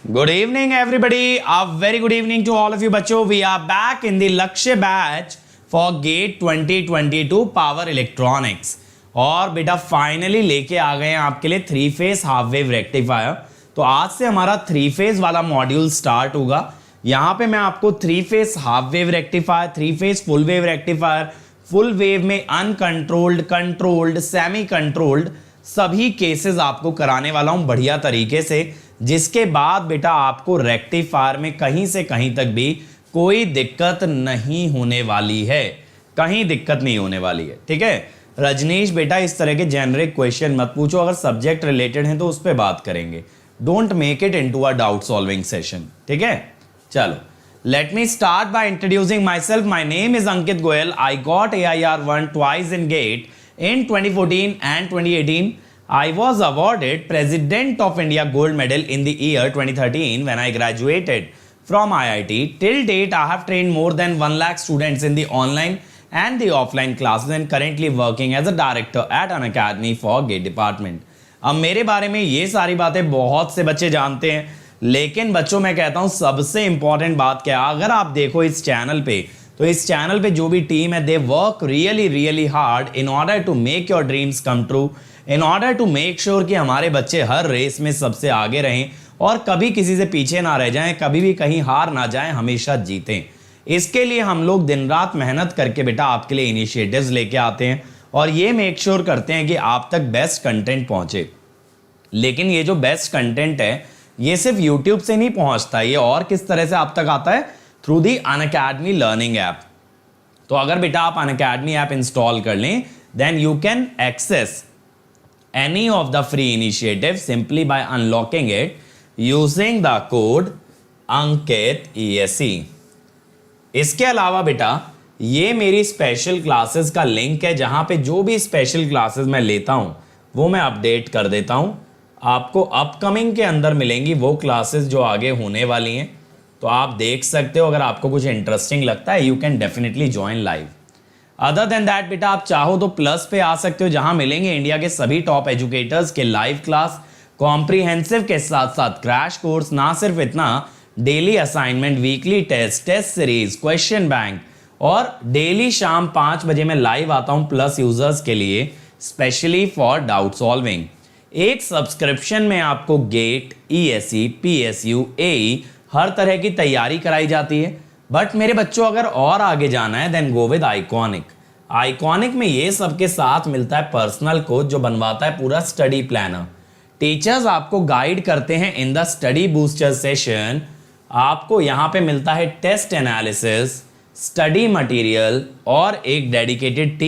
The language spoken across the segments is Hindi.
Good evening, everybody. A very good evening to all of you, बच्चों. We are back in the लक्ष्य batch for GATE 2022 Power Electronics. और बेटा फाइनली लेके आ गए हैं आपके लिए 3 फेज हाफ वेव रेक्टिफायर. तो आज से हमारा 3 फेज वाला मॉड्यूल स्टार्ट होगा. यहाँ पे मैं आपको 3 phase half wave rectifier, 3 phase full wave rectifier, full wave में अनकंट्रोल्ड, कंट्रोल्ड, सेमी कंट्रोल्ड सभी केसेस आपको कराने वाला हूं बढ़िया तरीके से, जिसके बाद बेटा आपको रेक्टिफायर में कहीं से कहीं तक भी कोई दिक्कत नहीं होने वाली है. कहीं दिक्कत नहीं होने वाली है. ठीक है रजनीश बेटा, इस तरह के जेनरिक क्वेश्चन मत पूछो. अगर सब्जेक्ट रिलेटेड है तो उस पर बात करेंगे. Don't make it into a doubt solving session. ठीक है चलो, let me start by introducing myself. My name is Ankit Goyal. I got AIR1 twice in GATE in 2014 and 2018. I was awarded President of India Gold Medal in the year 2013 when I graduated from IIT. Till date, I have trained more than 1 lakh students in the online and the offline classes and currently working as a director at an academy for GATE department. अब मेरे बारे में ये सारी बातें बहुत से बच्चे जानते हैं, लेकिन बच्चों मैं कहता हूं सबसे इंपॉर्टेंट बात क्या है, अगर आप देखो इस चैनल पे, तो इस चैनल पे जो भी टीम है they work really hard in order to make your dreams come true, in order to make sure कि हमारे बच्चे हर रेस में सबसे आगे रहें और कभी किसी से पीछे ना रह जाएं, कभी भी कहीं हार ना जाएं, हमेशा जीतें. इसके लिए हम लोग दिन रात मेहनत करके बेटा आपके लिए इनिशिएटिव्स लेके आते हैं और ये मेक श्योर करते हैं कि आप तक बेस्ट कंटेंट पहुंचे. लेकिन ये जो बेस्ट कंटेंट है ये सिर्फ YouTube से नहीं पहुंचता, ये और किस तरह से आप तक आता है, through the Unacademy learning app. तो अगर बेटा आप अनअकैडमी ऐप इंस्टॉल कर लें, then you can access any of the free initiative simply by unlocking it using the code Ankit ESE. इसके अलावा बेटा ये मेरी स्पेशल क्लासेस का लिंक है, जहां पे जो भी स्पेशल क्लासेस मैं लेता हूं वो मैं अपडेट कर देता हूं. आपको अपकमिंग के अंदर मिलेंगी वो क्लासेस जो आगे होने वाली हैं, तो आप देख सकते हो. अगर आपको कुछ इंटरेस्टिंग लगता है you can definitely join live. Other than that बेटा आप चाहो तो प्लस पे आ सकते हो, जहां मिलेंगे इंडिया के सभी टॉप एजुकेटर्स के लाइव क्लास, कॉम्प्रिहेंसिव के साथ साथ क्रैश कोर्स. ना सिर्फ इतना, daily assignment, weekly test, test series, question bank, और डेली शाम 5 बजे मैं लाइव आता हूं प्लस यूजर्स के लिए, स्पेशली फॉर डाउट सॉल्विंग. एक सब्सक्रिप्शन में आपको गेट, ESE, PSU, AE हर तरह की तैयारी कराई जाती है. बट मेरे बच्चों अगर और आगे जाना है then go with Iconic. Iconic में ये सबके साथ मिलता है पर्सनल कोच जो बनवाता है पूरा स्टडी प्लानर. टीचर्स आपको गाइड करते हैं in the study booster session. आपको यहाँ पे मिलता है टेस्ट एनालिसिस, स्टडी मटेरियल और एक डेडिकेटेड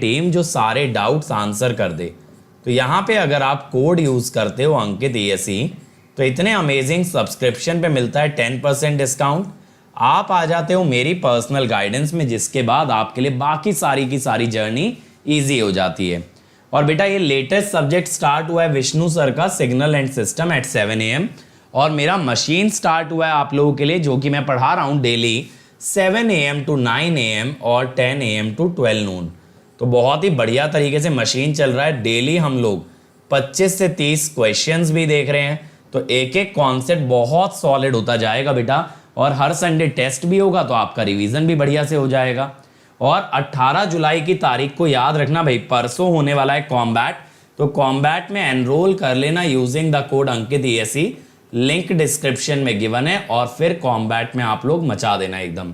टीम जो सारे डाउट्स आंसर कर दे. तो यहाँ पे अगर आप कोड यूज करते हो अंकित ESE, तो इतने अमेजिंग सब्सक्रिप्शन पे मिलता है 10% डिस्काउंट. आप आ जाते हो मेरी पर्सनल गाइडेंस में, जिसके बाद आपके लिए बाकी सारी की सारी जर्नी ईजी हो जाती है. और बेटा ये लेटेस्ट सब्जेक्ट स्टार्ट हुआ है विष्णु सर का, signal and system eight 7 AM, और मेरा मशीन स्टार्ट हुआ है आप लोगों के लिए, जो कि मैं पढ़ा रहा हूँ डेली 7 AM to 9 AM और 10 AM to 12 noon. तो बहुत ही बढ़िया तरीके से मशीन चल रहा है. डेली हम लोग 25 से 30 क्वेश्चंस भी देख रहे हैं, तो एक एक कॉन्सेप्ट बहुत सॉलिड होता जाएगा बेटा. और हर संडे टेस्ट भी होगा तो आपका रिवीजन भी बढ़िया से हो जाएगा. और 18 जुलाई की तारीख को याद रखना भाई, परसों होने वाला है कॉम्बैट. तो कॉम्बैट में एनरोल कर लेना using the code Ankit ESE. Link description में गिवन है, और फिर कॉम्बैट में आप लोग मचा देना एकदम.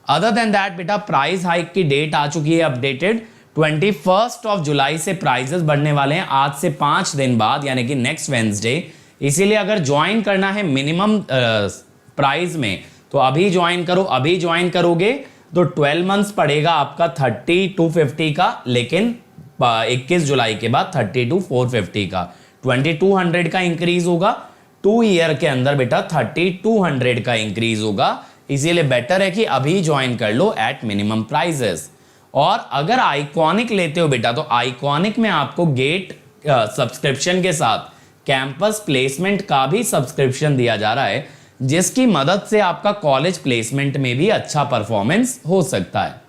अदर देन दैट बेटा प्राइस हाइक की डेट आ चुकी है अपडेटेड. 21 जुलाई से प्राइजेस बढ़ने वाले हैं, आज से 5 दिन बाद, यानी कि नेक्स्ट वेंसडे. इसीलिए अगर ज्वाइन करना है मिनिमम प्राइस में तो अभी ज्वाइन करो. अभी ज्वाइन करोगे तो 12 मंथ्स पड़ेगा आपका 3250 का, लेकिन 21 जुलाई के बाद 32,450 का, 2200 का इंक्रीज होगा. 2 ईयर के अंदर बेटा 3200 का इंक्रीज होगा. इसीलिए बेटर है कि अभी ज्वाइन कर लो एट मिनिमम प्राइजेस. और अगर आइकॉनिक लेते हो बेटा, तो आइकॉनिक में आपको गेट सब्सक्रिप्शन के साथ कैंपस प्लेसमेंट का भी सब्सक्रिप्शन दिया जा रहा है, जिसकी मदद से आपका कॉलेज प्लेसमेंट में भी अच्छा परफॉर्मेंस हो सकता है.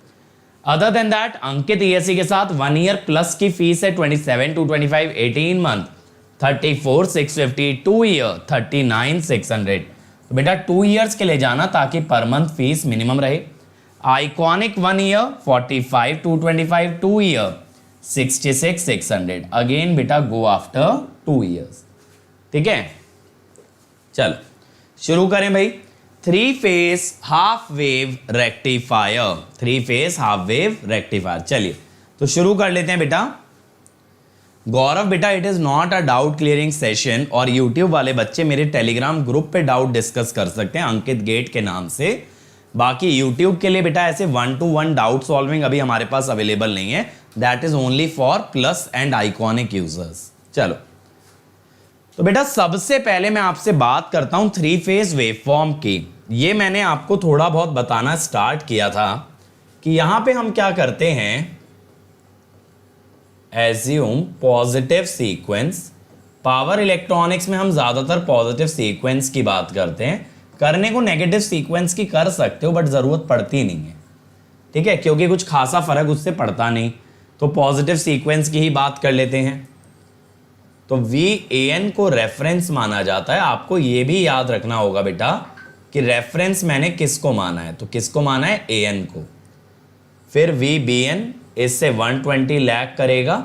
Other than that Ankit ESE के साथ 1 ईयर प्लस की फीस है 27 to 25, 18 मंथ 34,650, 2 ईयर 39,600। तो बेटा 2 ईयर्स के लिए जाना ताकि पर मंथ फीस मिनिमम रहे। Iconic 1 year 45,225, 2 year 66,600। अगेन बेटा गो आफ्टर 2 ईयर्स। ठीक है, चलो शुरू करें भाई। 3 face half wave rectifier, 3 face half wave rectifier. चलिए तो शुरू कर लेते हैं बेटा। गौरव बेटा, it is not a doubt clearing session, और यूट्यूब वाले बच्चे मेरे टेलीग्राम ग्रुप पे डाउट डिस्कस कर सकते हैं अंकित गेट के नाम से। बाकी यूट्यूब के लिए बेटा ऐसे 1-to-1 डाउट सॉल्विंग अभी हमारे पास अवेलेबल नहीं है, that is only for plus and iconic users. चलो तो बेटा सबसे पहले मैं आपसे बात करता हूं 3 फेज वेवफॉर्म की। ये मैंने आपको थोड़ा बहुत बताना स्टार्ट किया था कि यहां पे हम क्या करते हैं, assume positive sequence. Power electronics में हम ज्यादातर पॉजिटिव सीक्वेंस की बात करते हैं, करने को नेगेटिव सीक्वेंस की कर सकते हो बट जरूरत पड़ती नहीं है। ठीक है, क्योंकि कुछ खासा फर्क उससे पड़ता नहीं, तो पॉजिटिव सीक्वेंस की ही बात कर लेते हैं। तो VAN को रेफरेंस माना जाता है। आपको यह भी याद रखना होगा बेटा कि रेफरेंस मैंने किसको माना है, तो किसको माना है, AN को। फिर VBN इससे 120 लैग करेगा,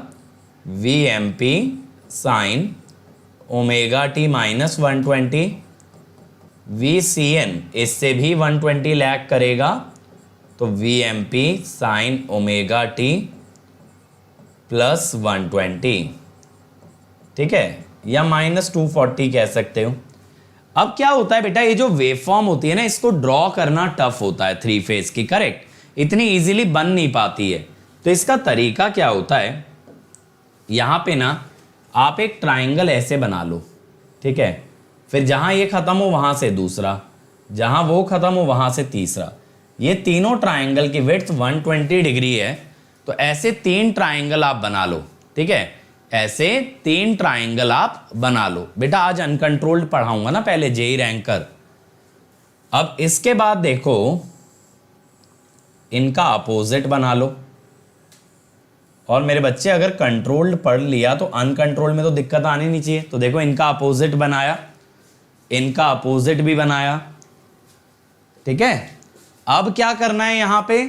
VMP sign omega T minus 120, VCN इससे भी 120 लैग करेगा, तो VMP sign omega T plus 120। ठीक है, या माइनस 240 कह सकते हो। अब क्या होता है बेटा, ये जो वेवफॉर्म होती है ना, इसको ड्रॉ करना टफ होता है 3 फेज की, करेक्ट, इतनी इजीली बन नहीं पाती है। तो इसका तरीका क्या होता है, यहां पे ना आप एक ट्राइंगल ऐसे बना लो। ठीक है, फिर जहां ये खत्म हो वहां से दूसरा, जहां वो खत्म हो वहां से तीसरा। ये तीनों ट्राइंगल की विड्थ 120 डिग्री है, तो ऐसे 3 ट्राइंगल आप बना लो। ठीक है, ऐसे 3 ट्राइंगल आप बना लो। बेटा आज अनकंट्रोल्ड पढ़ाऊंगा ना पहले, जेई रैंकर। अब इसके बाद देखो, इनका अपोजिट बना लो। और मेरे बच्चे अगर कंट्रोल्ड पढ़ लिया तो अनकंट्रोल्ड में तो दिक्कत आनी नहीं चाहिए। तो देखो इनका अपोजिट बनाया, इनका अपोजिट भी बनाया। ठीक है, अब क्या करना है यहां पे,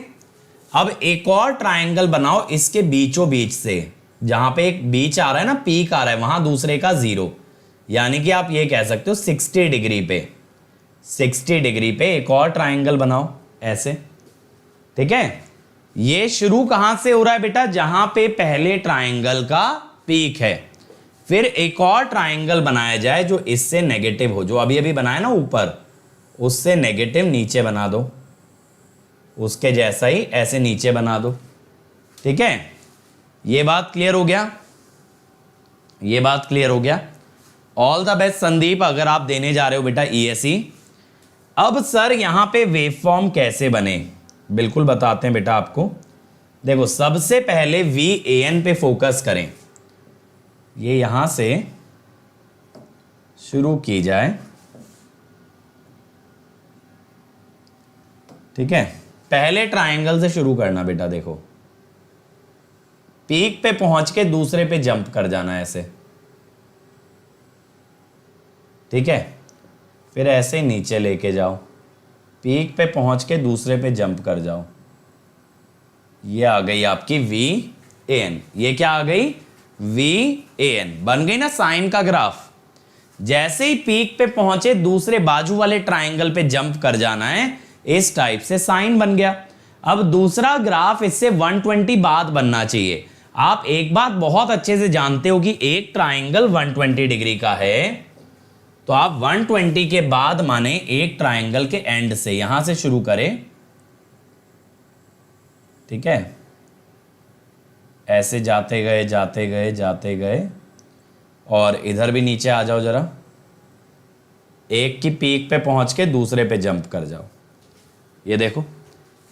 अब एक और ट्राइंगल बनाओ इसके बीचों बीच से, जहां पे एक बीच आ रहा है ना, पीक आ रहा है, वहां दूसरे का 0, यानी कि आप ये कह सकते हो 60 डिग्री पे, 60 डिग्री पे एक और ट्राइंगल बनाओ ऐसे। ठीक है, ये शुरू कहां से हो रहा है बेटा, जहां पे पहले ट्राइंगल का पीक है। फिर एक और ट्राइंगल बनाया जाए जो इससे नेगेटिव हो, जो अभी अभी बनाया ना ऊपर, उससे नेगेटिव नीचे बना दो, उसके जैसा ही ऐसे नीचे बना दो। ठीक है, ये बात क्लियर हो गया, ये बात क्लियर हो गया। ऑल द बेस्ट संदीप, अगर आप देने जा रहे हो बेटा ESE। अब सर यहां पे वेवफॉर्म कैसे बने, बिल्कुल बताते हैं बेटा आपको। देखो सबसे पहले VAN पे फोकस करें, ये यहां से शुरू की जाए। ठीक है, पहले ट्राइंगल से शुरू करना बेटा। देखो पीक पे पहुंच के दूसरे पे जंप कर जाना ऐसे। ठीक है, फिर ऐसे नीचे लेके जाओ, पीक पे पहुंच के दूसरे पे जंप कर जाओ। ये आ गई आपकी VAN। ये क्या आ गई, VAN बन गई ना साइन का ग्राफ। जैसे ही पीक पे पहुंचे दूसरे बाजू वाले ट्राइंगल पे जंप कर जाना है, इस टाइप से साइन बन गया। अब दूसरा ग्राफ इससे 120 बाद बनना चाहिए। आप एक बात बहुत अच्छे से जानते हो कि एक ट्राइंगल 120 डिग्री का है, तो आप 120 के बाद माने एक ट्राइंगल के एंड से, यहां से शुरू करें। ठीक है, ऐसे जाते गए जाते गए जाते गए, और इधर भी नीचे आ जाओ जरा, एक की पीक पे पहुंच के दूसरे पे जंप कर जाओ। ये देखो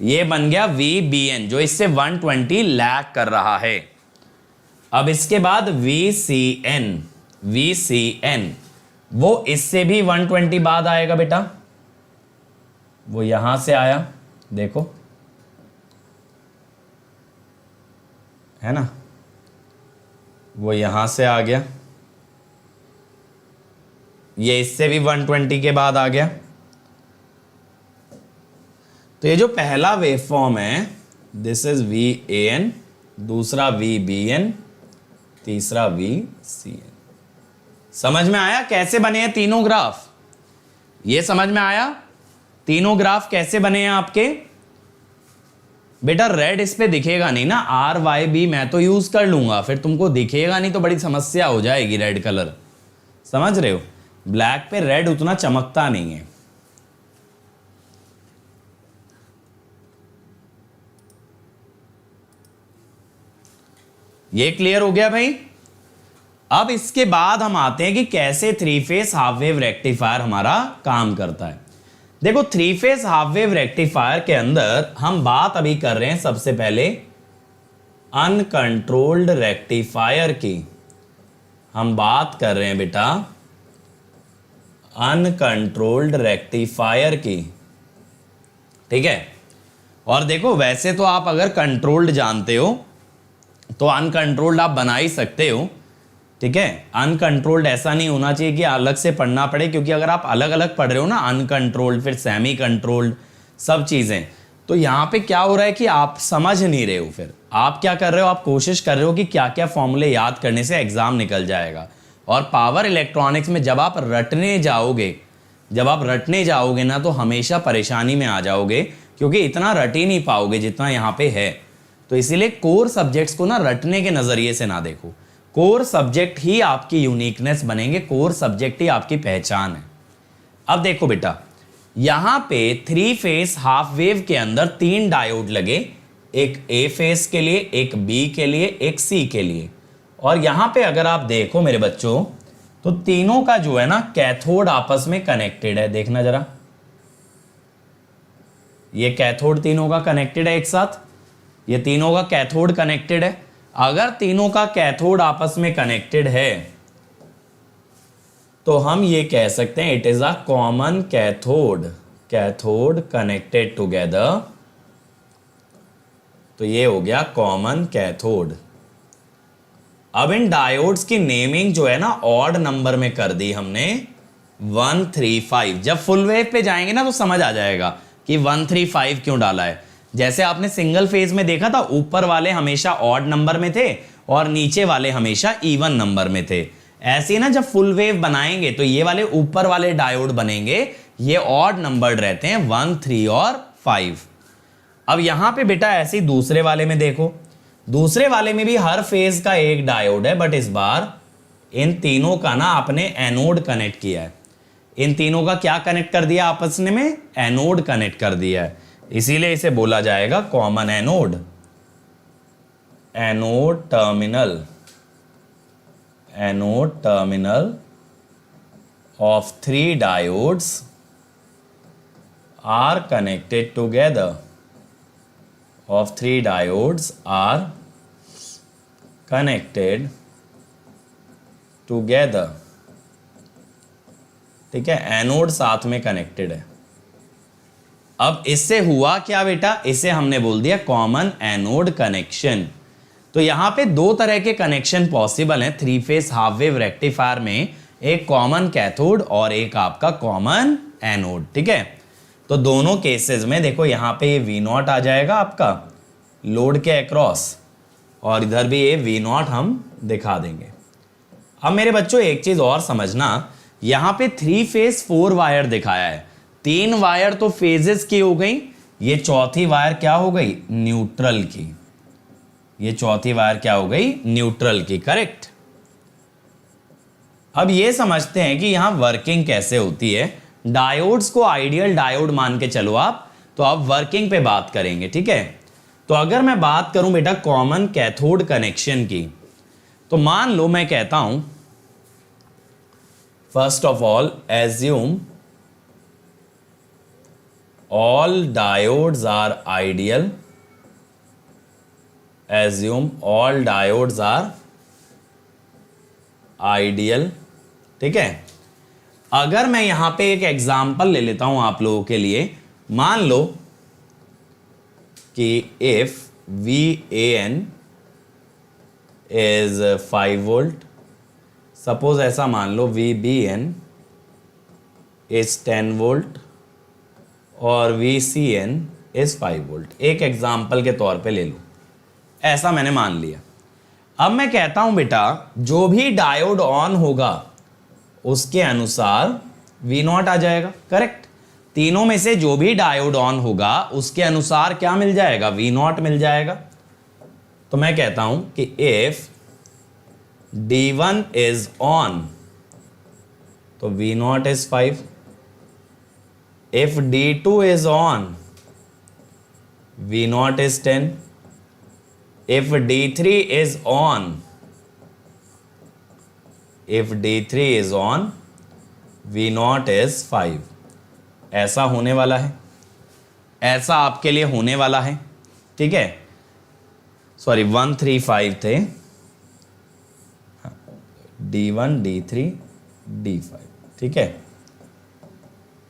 ये बन गया VBN, जो इससे 120 लैग कर रहा है। अब इसके बाद VCN वो इससे भी 120 बाद आएगा बेटा, वो यहां से आया, देखो है ना, वो यहां से आ गया। ये इससे भी 120 के बाद आ गया। तो ये जो पहला वेव फॉर्म है, दिस इज VAN, दूसरा VBN, तीसरा VCN। समझ में आया कैसे बने हैं तीनों ग्राफ? ये समझ में आया तीनों ग्राफ कैसे बने हैं आपके? बेटा रेड इस पे दिखेगा नहीं ना, RYB मैं तो यूज कर लूंगा, फिर तुमको दिखेगा नहीं तो बड़ी समस्या हो जाएगी। रेड कलर समझ रहे हो, ब्लैक पे रेड उतना चमकता नहीं है। ये क्लियर हो गया भाई? अब इसके बाद हम आते हैं कि कैसे three phase half wave rectifier हमारा काम करता है। देखो three phase half wave rectifier के अंदर हम बात अभी कर रहे हैं सबसे पहले अनकंट्रोल्ड रेक्टिफायर की। हम बात कर रहे हैं बेटा अनकंट्रोल्ड रेक्टिफायर की, ठीक है। और देखो वैसे तो आप अगर कंट्रोल्ड जानते हो तो अनकंट्रोल्ड आप बना ही सकते हो, ठीक है। अनकंट्रोल्ड ऐसा नहीं होना चाहिए कि अलग से पढ़ना पड़े, क्योंकि अगर आप अलग अलग पढ़ रहे हो ना, अनकंट्रोल्ड फिर सेमी कंट्रोल्ड सब चीज़ें, तो यहाँ पे क्या हो रहा है कि आप समझ नहीं रहे हो। फिर आप क्या कर रहे हो, आप कोशिश कर रहे हो कि क्या क्या फॉर्मूले याद करने से एग्जाम निकल जाएगा। और पावर इलेक्ट्रॉनिक्स में जब आप रटने जाओगे ना, तो हमेशा परेशानी में आ जाओगे, क्योंकि इतना रट ही नहीं पाओगे जितना यहाँ पे है। तो इसीलिए कोर सब्जेक्ट्स को ना रटने के नज़रिए से ना देखो, कोर सब्जेक्ट ही आपकी यूनिकनेस बनेंगे, कोर सब्जेक्ट ही आपकी पहचान है। अब देखो बेटा, यहां पे थ्री फेस हाफ वेव के अंदर 3 डायोड लगे, एक A फेस के लिए, एक B के लिए, एक C के लिए। और यहां पे अगर आप देखो मेरे बच्चों, तो तीनों का जो है ना कैथोड आपस में कनेक्टेड है। देखना जरा, ये कैथोड तीनों का कनेक्टेड है एक साथ, ये तीनों का कैथोड कनेक्टेड है। अगर तीनों का कैथोड आपस में कनेक्टेड है तो हम ये कह सकते हैं it is a common cathode, cathode connected together. तो ये हो गया कॉमन कैथोड। अब इन डायोड्स की नेमिंग जो है ना ऑड नंबर में कर दी हमने 135। जब फुल वेव पे जाएंगे ना तो समझ आ जाएगा कि 135 क्यों डाला है। जैसे आपने सिंगल फेज में देखा था, ऊपर वाले हमेशा ऑड नंबर में थे और नीचे वाले हमेशा इवन नंबर में थे। ऐसे ना जब फुल वेव बनाएंगे तो ये वाले ऊपर वाले डायोड बनेंगे, ये ऑड नंबर्ड रहते हैं 1, 3 और 5। अब यहां पे बेटा ऐसे ही दूसरे वाले में देखो, दूसरे वाले में भी हर फेज का एक डायोड है, बट इस बार इन तीनों का ना आपने एनोड कनेक्ट किया है। इन तीनों का क्या कनेक्ट कर दिया आपस में? एनोड कनेक्ट कर दिया है, इसीलिए इसे बोला जाएगा common anode, anode terminal, anode terminal of 3 diodes are connected together, of 3 diodes are connected together, ठीक है। एनोड साथ में कनेक्टेड है। अब इससे हुआ क्या बेटा, इसे हमने बोल दिया कॉमन एनोड कनेक्शन। तो यहां पे 2 तरह के कनेक्शन पॉसिबल हैं three phase half wave rectifier में, एक कॉमन कैथोड और एक आपका कॉमन एनोड, ठीक है। तो दोनों केसेस में देखो यहां पे ये V0 आ जाएगा आपका लोड के अक्रॉस, और इधर भी ये V0 हम दिखा देंगे। अब मेरे बच्चों एक चीज और समझना, यहां पे 3 फेस 4 वायर दिखाया है, 3 वायर तो फेजेस की हो गई, ये चौथी वायर क्या हो गई? न्यूट्रल की। ये चौथी वायर क्या हो गई? न्यूट्रल की, करेक्ट। अब ये समझते हैं कि यहां वर्किंग कैसे होती है। डायोड्स को आइडियल डायोड मान के चलो आप, तो अब वर्किंग पे बात करेंगे, ठीक है। तो अगर मैं बात करूं बेटा कॉमन कैथोड कनेक्शन की, तो मान लो मैं कहता हूं first of all assume all diodes are ideal, assume all diodes are ideal, ठीक है। अगर मैं यहां पे एक एग्जांपल ले लेता हूं आप लोगों के लिए, मान लो कि if VAN is 5 volt, suppose ऐसा मान लो VBN इज 10 वोल्ट और VCN इज 5 वोल्ट। एक एग्जाम्पल के तौर पे ले लो, ऐसा मैंने मान लिया। अब मैं कहता हूं बेटा जो भी डायोड ऑन होगा उसके अनुसार V0 आ जाएगा, करेक्ट। तीनों में से जो भी डायोड ऑन होगा उसके अनुसार क्या मिल जाएगा, V0 मिल जाएगा। तो मैं कहता हूं कि इफ D1 इज ऑन तो V0 is 5, if D2 is on V0 is 10, if D3 is on, if D3 is on, V0 is 5। ऐसा होने वाला है, ऐसा आपके लिए होने वाला है, ठीक है। सॉरी 135 थे, D1 D3 D5, ठीक है।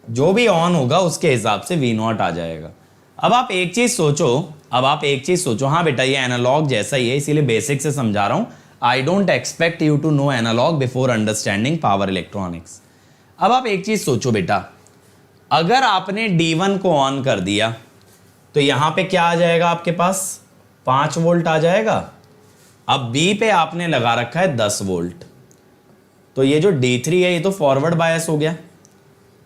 जो भी ऑन होगा उसके हिसाब से V0 आ जाएगा। अब आप एक चीज सोचो, हाँ बेटा ये एनालॉग जैसा ही है इसीलिए बेसिक से समझा रहा हूं। I don't expect you to know analog before understanding power electronics. अब आप एक चीज सोचो बेटा, अगर आपने D1 को ऑन कर दिया तो यहां पे क्या आ जाएगा, आपके पास 5 वोल्ट आ जाएगा। अब B पे आपने लगा रखा है 10 वोल्ट, तो ये जो D3 है ये तो फॉरवर्ड बायस हो गया।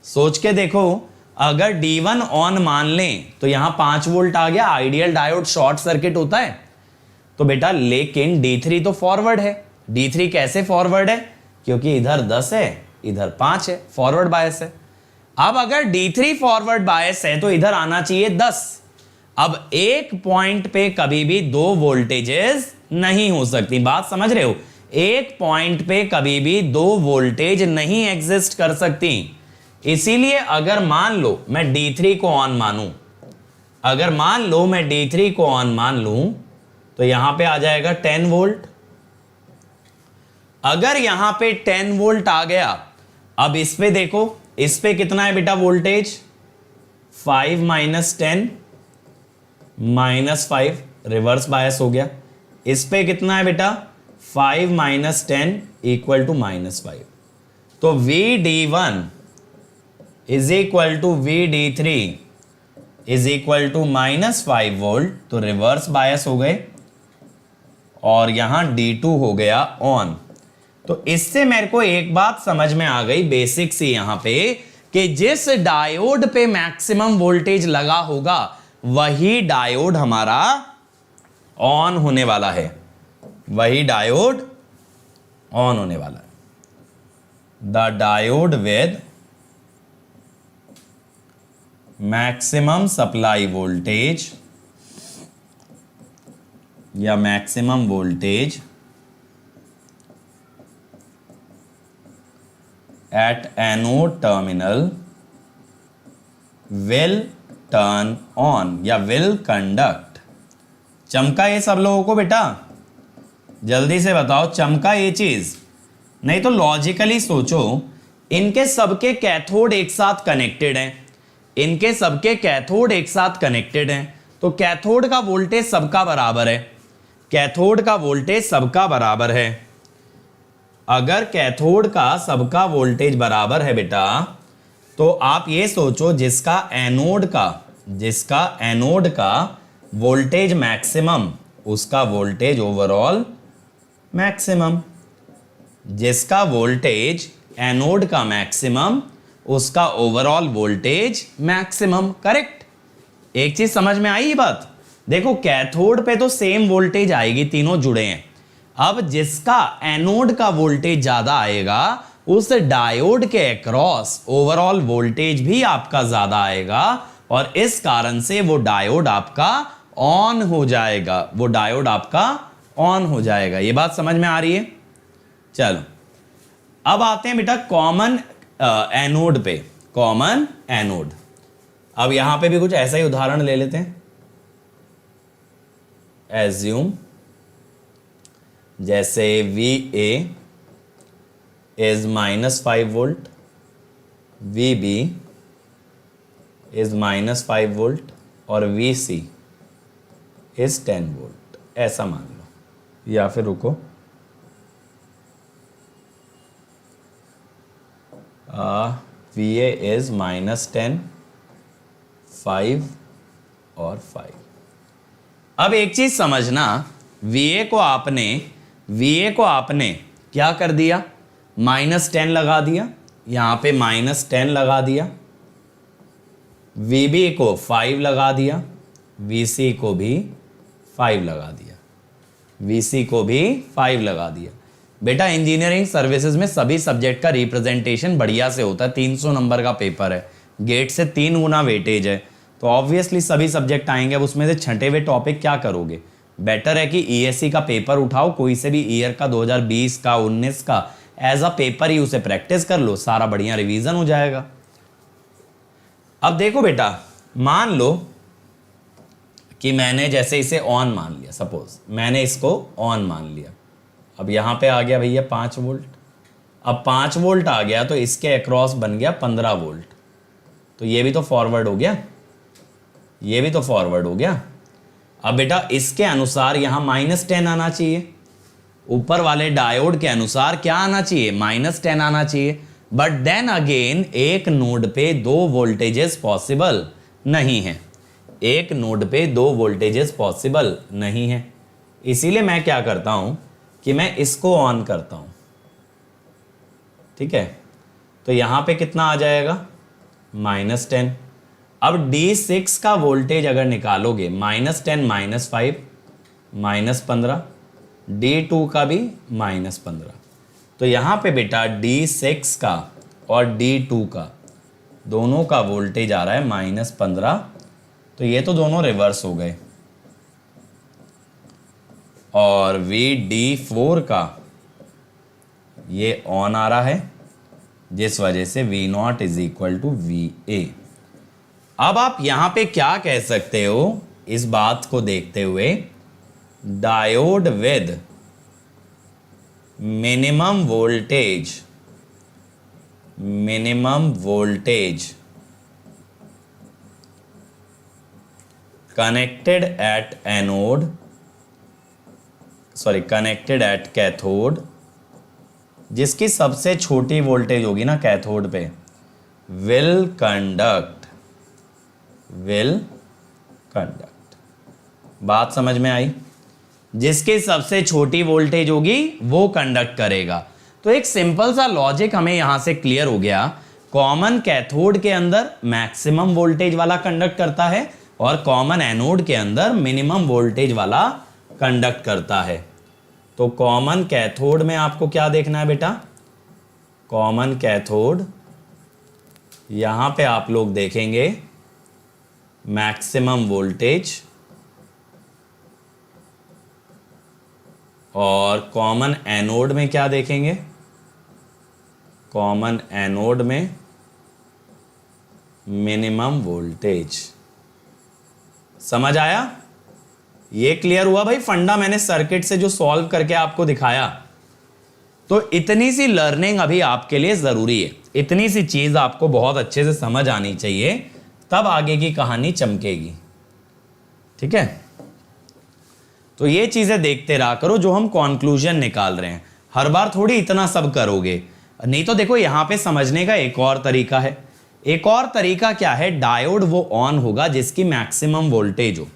सोच के देखो, अगर D1 ऑन मान लें तो यहां 5 वोल्ट आ गया, आइडियल डायोड शॉर्ट सर्किट होता है तो बेटा, लेकिन D3 तो फॉरवर्ड है। D3 कैसे फॉरवर्ड है, क्योंकि इधर 10 है इधर 5 है, फॉरवर्ड बायस है। अब अगर D3 फॉरवर्ड बायस है तो इधर आना चाहिए 10। अब एक पॉइंट पे कभी भी दो वोल्टेजेस नहीं हो सकती, बात समझ रहे हो। एक पॉइंट पे कभी भी दो वोल्टेज नहीं एग्जिस्ट कर सकती। इसीलिए अगर मान लो मैं D3 को ऑन मानूं, अगर मान लो मैं D3 को ऑन मान लूं तो यहां पे आ जाएगा 10 वोल्ट। अगर यहां पे 10 वोल्ट आ गया, अब इस पे देखो, इस पे कितना है बेटा voltage, 5 minus 10 minus 5, reverse bias हो गया। इस पे कितना है बेटा, 5 माइनस 10 इक्वल टू माइनस 5। तो VD1 is equal to VD3 is equal to minus 5 volt, तो रिवर्स बायस हो गए और यहां D2 हो गया ऑन। तो इससे मेरे को एक बात समझ में आ गई बेसिक सी यहां पे, कि जिस डायोड पे मैक्सिमम वोल्टेज लगा होगा वही डायोड हमारा ऑन होने वाला है, वही डायोड ऑन होने वाला है। The diode with maximum supply voltage या maximum voltage at anode terminal will turn on या will conduct। चमका ये सब लोगों को बेटा, जल्दी से बताओ चमका ये चीज, नहीं तो लॉजिकली सोचो, इनके सबके कैथोड एक साथ कनेक्टेड हैं, इनके सबके कैथोड एक साथ कनेक्टेड हैं, तो कैथोड का वोल्टेज सबका बराबर है, कैथोड का वोल्टेज सबका बराबर है। अगर कैथोड का सबका वोल्टेज बराबर है बेटा, तो आप ये सोचो जिसका एनोड का वोल्टेज मैक्सिमम, उसका वोल्टेज ओवरऑल मैक्सिमम। जिसका वोल्टेज एनोड का मैक्सिमम, उसका ओवरऑल वोल्टेज मैक्सिमम, करेक्ट। एक चीज समझ में आई ये बात, देखो कैथोड पे तो सेम वोल्टेज आएगी, तीनों जुड़े हैं। अब जिसका एनोड का वोल्टेज ज्यादा आएगा उस डायोड के अक्रॉस ओवरऑल वोल्टेज भी आपका ज्यादा आएगा और इस कारण से वो डायोड आपका ऑन हो जाएगा, वो डायोड आपका ऑन हो जाएगा। ये बात समझ में आ रही है। चलो अब आते हैं बेटा कॉमन एनोड पे, कॉमन एनोड। अब यहां पे भी कुछ ऐसा ही उदाहरण ले लेते हैं। एज्यूम जैसे VA is -5 volt, VB is -5 volt और VC इज 10 वोल्ट, ऐसा मान लो। या फिर रुको, VA इज -10, 5 और 5। अब एक चीज समझना, VA को आपने क्या कर दिया, -10 लगा दिया, यहां पे -10 लगा दिया, VB को 5 लगा दिया, VC को भी 5 लगा दिया, VC को भी 5 लगा दिया। बेटा इंजीनियरिंग सर्विसेज में सभी सब्जेक्ट का रिप्रेजेंटेशन बढ़िया से होता है। 300 नंबर का पेपर है, गेट से 3 गुना वेटेज है, तो ऑब्वियसली सभी सब्जेक्ट आएंगे। अब उसमें से छंटे हुए टॉपिक क्या करोगे? बेटर है कि ESE का पेपर उठाओ, कोई से भी ईयर का, 2020 का, 19 का, एज अ पेपर ही उसे प्रैक्टिस कर लो, सारा बढ़िया रिवीजन हो जाएगा। अब देखो बेटा, मान लो कि मैंने जैसे इसे ऑन मान लिया, सपोज मैंने इसको ऑन मान लिया। अब यहां पे आ गया भैया 5 वोल्ट। अब 5 वोल्ट आ गया तो इसके अक्रॉस बन गया 15 वोल्ट, तो ये भी तो फॉरवर्ड हो गया, ये भी तो फॉरवर्ड हो गया। अब बेटा इसके अनुसार यहां -10 आना चाहिए, ऊपर वाले डायोड के अनुसार क्या आना चाहिए, -10 आना चाहिए। बट देन अगेन एक नोड पे 2 वोल्टेजेस पॉसिबल नहीं है, एक नोड पे 2 वोल्टेजेस पॉसिबल नहीं है। इसीलिए मैं क्या करता हूं कि मैं इसको ऑन करता हूं, ठीक है। तो यहां पे कितना आ जाएगा, -10। अब D6 का वोल्टेज अगर निकालोगे, -10 -5 -15, D2 का भी -15, तो यहां पे बेटा D6 का और D2 का दोनों का वोल्टेज आ रहा है -15, तो ये तो दोनों रिवर्स हो गए। और VD4 का ये ऑन आ रहा है, जिस वजह से V0 = VA। अब आप यहां पे क्या कह सकते हो इस बात को देखते हुए, diode with minimum voltage connected at cathode, जिसकी सबसे छोटी वोल्टेज होगी ना कैथोड पे, विल कंडक्ट। बात समझ में आई? जिसकी सबसे छोटी वोल्टेज होगी वो कंडक्ट करेगा। तो एक सिंपल सा लॉजिक हमें यहां से क्लियर हो गया। कॉमन कैथोड के अंदर मैक्सिमम वोल्टेज वाला कंडक्ट करता है और कॉमन एनोड के अंदर मिनिमम वोल्टेज वाला कंडक्ट करता है। तो कॉमन कैथोड में आपको क्या देखना है बेटा, कॉमन कैथोड यहां पे आप लोग देखेंगे मैक्सिमम वोल्टेज, और कॉमन एनोड में क्या देखेंगे, कॉमन एनोड में मिनिमम वोल्टेज। समझ आया? ये क्लियर हुआ भाई? फंडा मैंने सर्किट से जो सॉल्व करके आपको दिखाया, तो इतनी सी लर्निंग अभी आपके लिए जरूरी है, इतनी सी चीज आपको बहुत अच्छे से समझ आनी चाहिए, तब आगे की कहानी चमकेगी। ठीक है, तो ये चीजें देखते रहा करो जो हम कंक्लूजन निकाल रहे हैं। हर बार थोड़ी इतना सब करोगे, नहीं तो देखो यहां पे समझने का एक और तरीका है। एक और तरीका क्या है, डायोड वो ऑन होगा जिसकी मैक्सिमम वोल्टेज हो।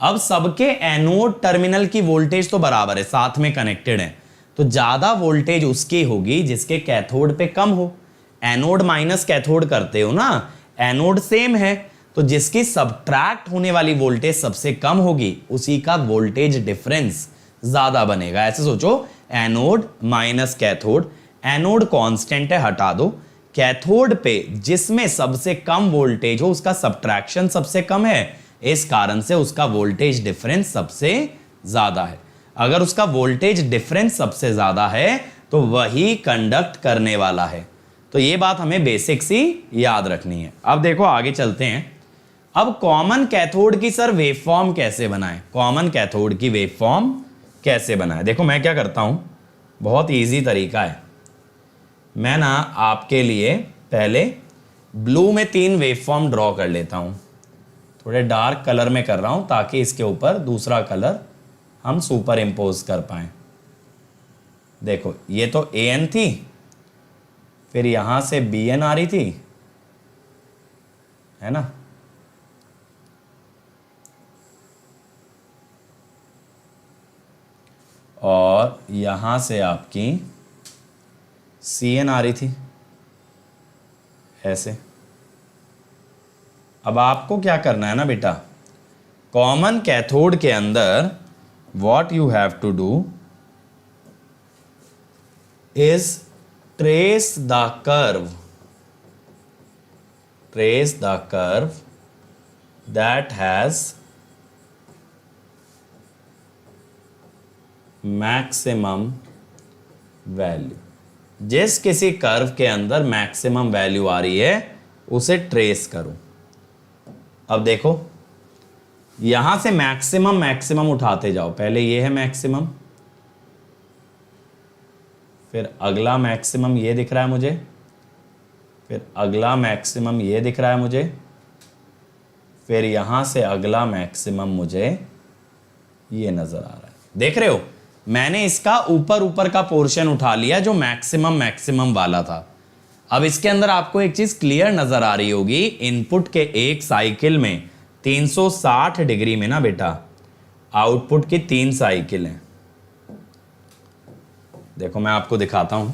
अब सबके एनोड टर्मिनल की वोल्टेज तो बराबर है, साथ में कनेक्टेड है, तो ज्यादा वोल्टेज उसकी होगी जिसके कैथोड पे कम हो। एनोड माइनस कैथोड करते हो ना, एनोड सेम है, तो जिसकी सब्ट्रैक्ट होने वाली वोल्टेज सबसे कम होगी उसी का वोल्टेज डिफरेंस ज्यादा बनेगा। ऐसे सोचो, anode minus cathode, anode constant है हटा दो, कैथोड पे जिसमें सबसे कम वोल्टेज हो उसका सब्ट्रैक्शन सबसे कम है, इस कारण से उसका वोल्टेज डिफरेंस सबसे ज्यादा है। अगर उसका वोल्टेज डिफरेंस सबसे ज्यादा है तो वही कंडक्ट करने वाला है। तो ये बात हमें बेसिक सी याद रखनी है। अब देखो आगे चलते हैं। अब कॉमन कैथोड की सर वेवफॉर्म कैसे बनाएं, कॉमन कैथोड की वेवफॉर्म कैसे बनाएं? देखो मैं क्या करता हूं, बहुत इजी तरीका है। मैं ना आपके लिए पहले ब्लू में 3 वेवफॉर्म ड्रॉ कर लेता हूं, थोड़े डार्क कलर में कर रहा हूं ताकि इसके ऊपर दूसरा कलर हम सुपर इंपोज कर पाए। देखो ये तो AN थी, फिर यहां से BN आ रही थी, है ना। और यहां से आपकी Cn आ रही थी ऐसे। अब आपको क्या करना है ना बेटा, कॉमन कैथोड के अंदर what you have to do is trace the curve that has maximum value. जिस किसी कर्व के अंदर मैक्सिमम वैल्यू आ रही है उसे ट्रेस करो। अब देखो यहां से मैक्सिमम उठाते जाओ। पहले ये है मैक्सिमम, फिर अगला मैक्सिमम ये दिख रहा है मुझे, फिर अगला मैक्सिमम ये दिख रहा है मुझे, फिर यहां से अगला मैक्सिमम मुझे ये नजर आ रहा है। देख रहे हो, मैंने इसका ऊपर का पोर्शन उठा लिया जो मैक्सिमम वाला था। अब इसके अंदर आपको एक चीज क्लियर नजर आ रही होगी, इनपुट के एक साइकिल में 360 डिग्री में ना बेटा आउटपुट की 3 साइकिल हैं। देखो मैं आपको दिखाता हूं।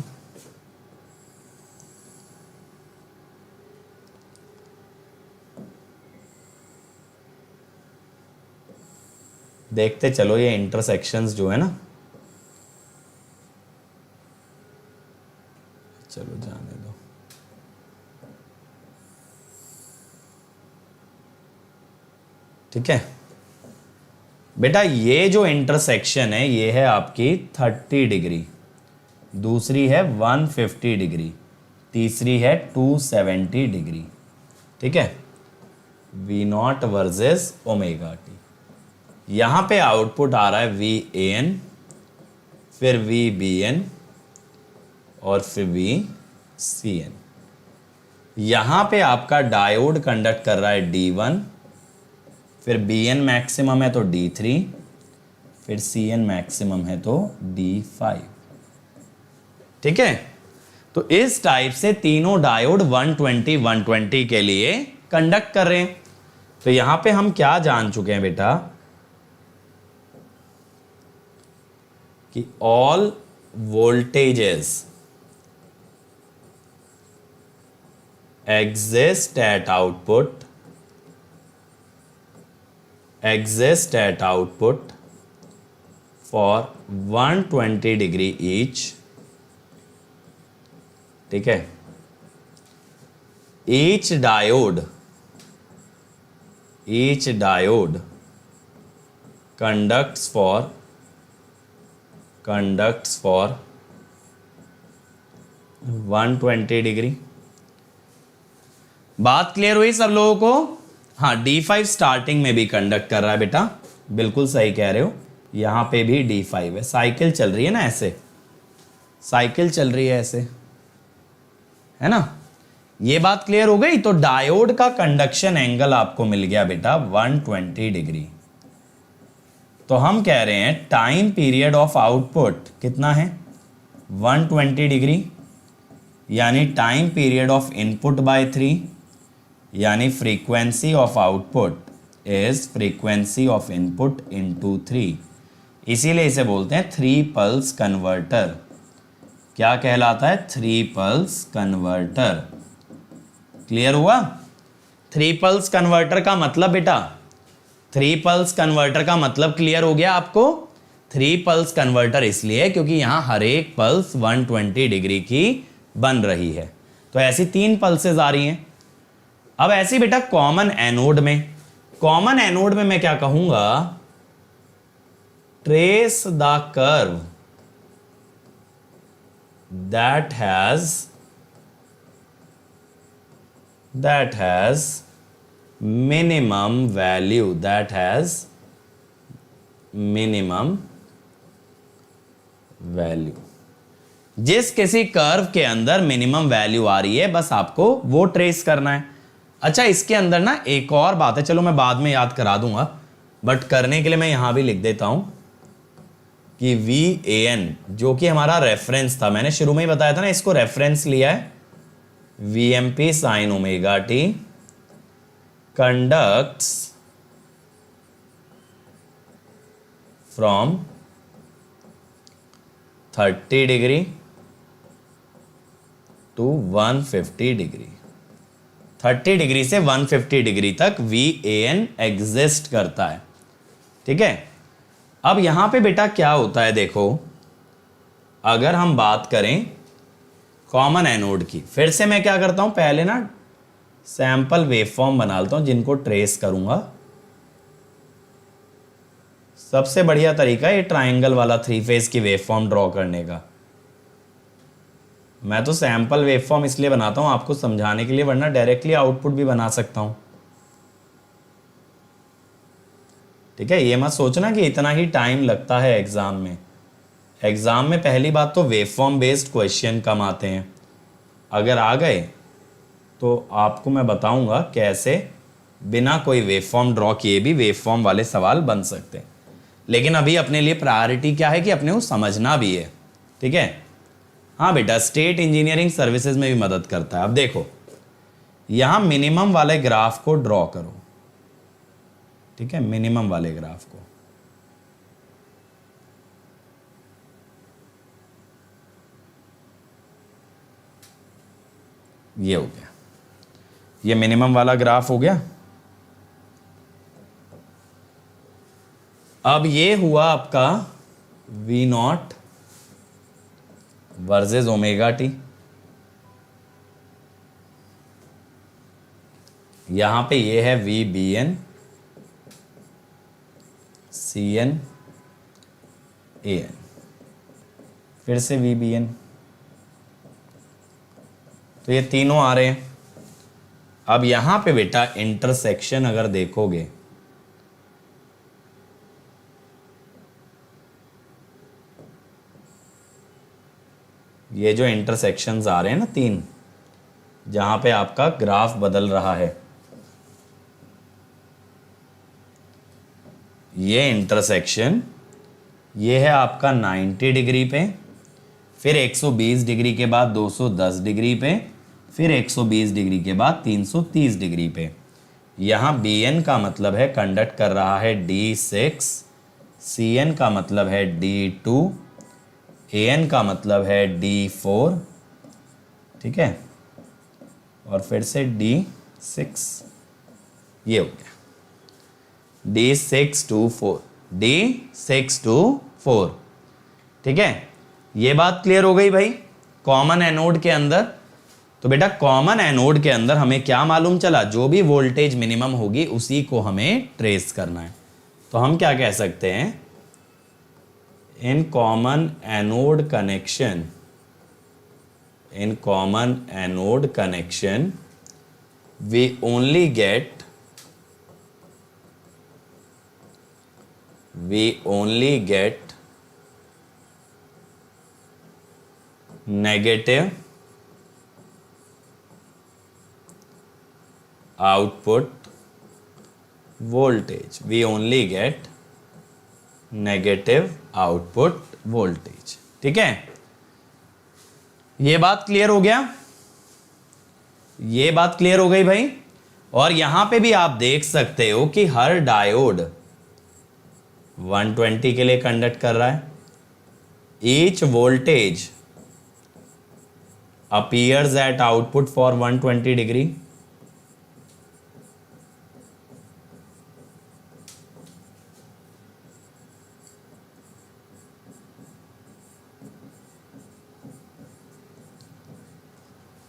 देखते चलो ये इंटरसेक्शंस जो है ना, चलो जाने दो। ठीक है बेटा, ये जो इंटरसेक्शन है ये है आपकी 30 डिग्री, दूसरी है 150 डिग्री, तीसरी है 270 डिग्री। ठीक है, V0 वर्सेस ओमेगा टी। यहां पे आउटपुट आ रहा है VAN, फिर VBN और फिर VCN। यहां पे आपका डायोड कंडक्ट कर रहा है D1, फिर BN मैक्सिमम है तो D3, फिर CN मैक्सिमम है तो D5। ठीक है, तो इस टाइप से तीनों डायोड 120 के लिए कंडक्ट कर रहे हैं। तो यहां पे हम क्या जान चुके हैं बेटा कि all voltages exist at output for 120 degree each। ठीक है, each diode conducts for 120 degree. बात क्लियर हुई सब लोगों को? हाँ, D5 स्टार्टिंग में भी कंडक्ट कर रहा है बेटा, बिल्कुल सही कह रहे हो। यहां पे भी D5 है, साइकिल चल रही है ना ऐसे, साइकिल चल रही है ऐसे, है ना। ये बात क्लियर हो गई। तो डायोड का कंडक्शन एंगल आपको मिल गया बेटा 120 डिग्री। तो हम कह रहे हैं टाइम पीरियड ऑफ आउटपुट कितना है 120 डिग्री, यानी time period of input by 3, यानी frequency of output is frequency of input into 3। इसीलिए इसे बोलते हैं 3 पल्स कन्वर्टर। क्या कहलाता है? 3 पल्स कन्वर्टर। क्लियर हुआ? 3 पल्स कन्वर्टर का मतलब बेटा, 3 पल्स कन्वर्टर का मतलब क्लियर हो गया आपको? 3 पल्स कन्वर्टर इसलिए क्योंकि यहां हर एक पल्स 120 डिग्री की बन रही है। तो ऐसी 3 पल्सेस आ रही हैं। अब ऐसी बेटा कॉमन एनोड में मैं क्या कहूंगा, trace the curve that has minimum value, जिस किसी कर्व के अंदर मिनिमम वैल्यू आ रही है बस आपको वो ट्रेस करना है। अच्छा, इसके अंदर ना एक और बात है, चलो मैं बाद में याद करा दूंगा, बट करने के लिए मैं यहां भी लिख देता हूं कि VAN जो कि हमारा रेफरेंस था, मैंने शुरू में ही बताया था ना, इसको रेफरेंस लिया है VMP sin omega T conducts from 30 degree to 150 degree, 30 degree से 150 डिग्री तक VAN एग्जिस्ट करता है। ठीक है, अब यहां पे बेटा क्या होता है, देखो अगर हम बात करें कॉमन एनोड की, फिर से मैं क्या करता हूं, पहले ना सैंपल वेवफॉर्म बना लेता हूं जिनको ट्रेस करूंगा। सबसे बढ़िया तरीका है ये ट्रायंगल वाला 3 फेज की वेवफॉर्म ड्रॉ करने का। मैं तो सैंपल वेवफॉर्म इसलिए बनाता हूं आपको समझाने के लिए, वरना डायरेक्टली आउटपुट भी बना सकता हूं। ठीक है, ये मत सोचना कि इतना ही टाइम लगता है एग्जाम में। एग्जाम में पहली बात तो वेवफॉर्म बेस्ड क्वेश्चन कम आते हैं, अगर आ गए तो आपको मैं बताऊंगा कैसे बिना कोई वेवफॉर्म ड्रॉ किए भी वेवफॉर्म वाले सवाल बन सकते हैं। लेकिन अभी अपने लिए प्रायोरिटी क्या है कि अपने को समझना भी है। ठीक है, हाँ बेटा, स्टेट इंजीनियरिंग सर्विसेज में भी मदद करता है। अब देखो यहां मिनिमम वाले ग्राफ को ड्रॉ करो। ठीक है, मिनिमम वाले ग्राफ को, ये हो गया, ये मिनिमम वाला ग्राफ हो गया। अब ये हुआ आपका V0 वर्सेस ओमेगा टी। यहां पे ये है VBN, CN, AN, फिर से VBN, तो ये तीनों आ रहे हैं। अब यहां पे बेटा इंटरसेक्शन अगर देखोगे, ये जो इंटरसेक्शंस आ रहे हैं ना 3, जहां पे आपका ग्राफ बदल रहा है, ये इंटरसेक्शन ये है आपका 90 डिग्री पे, फिर 120 डिग्री के बाद 210 डिग्री पे, फिर 120 डिग्री के बाद 330 डिग्री पे। यहाँ BN का मतलब है कंडक्ट कर रहा है D6, CN का मतलब है D2, AN का मतलब है D4, ठीक है, और फिर से D6, ये हो गया D6 to 4, D6 to 4। ठीक है, ये बात क्लियर हो गई भाई कॉमन एनोड के अंदर। तो बेटा कॉमन एनोड के अंदर हमें क्या मालूम चला, जो भी वोल्टेज मिनिमम होगी उसी को हमें ट्रेस करना है। तो हम क्या कह सकते हैं, in common anode connection, in common anode connection we only get negative output voltage, we only get negative output voltage। ठीक है, ये बात क्लियर हो गया, ये बात क्लियर हो गई भाई। और यहां पे भी आप देख सकते हो कि हर डायोड 120 के लिए कंडक्ट कर रहा है। Each voltage appears at output for 120 degree।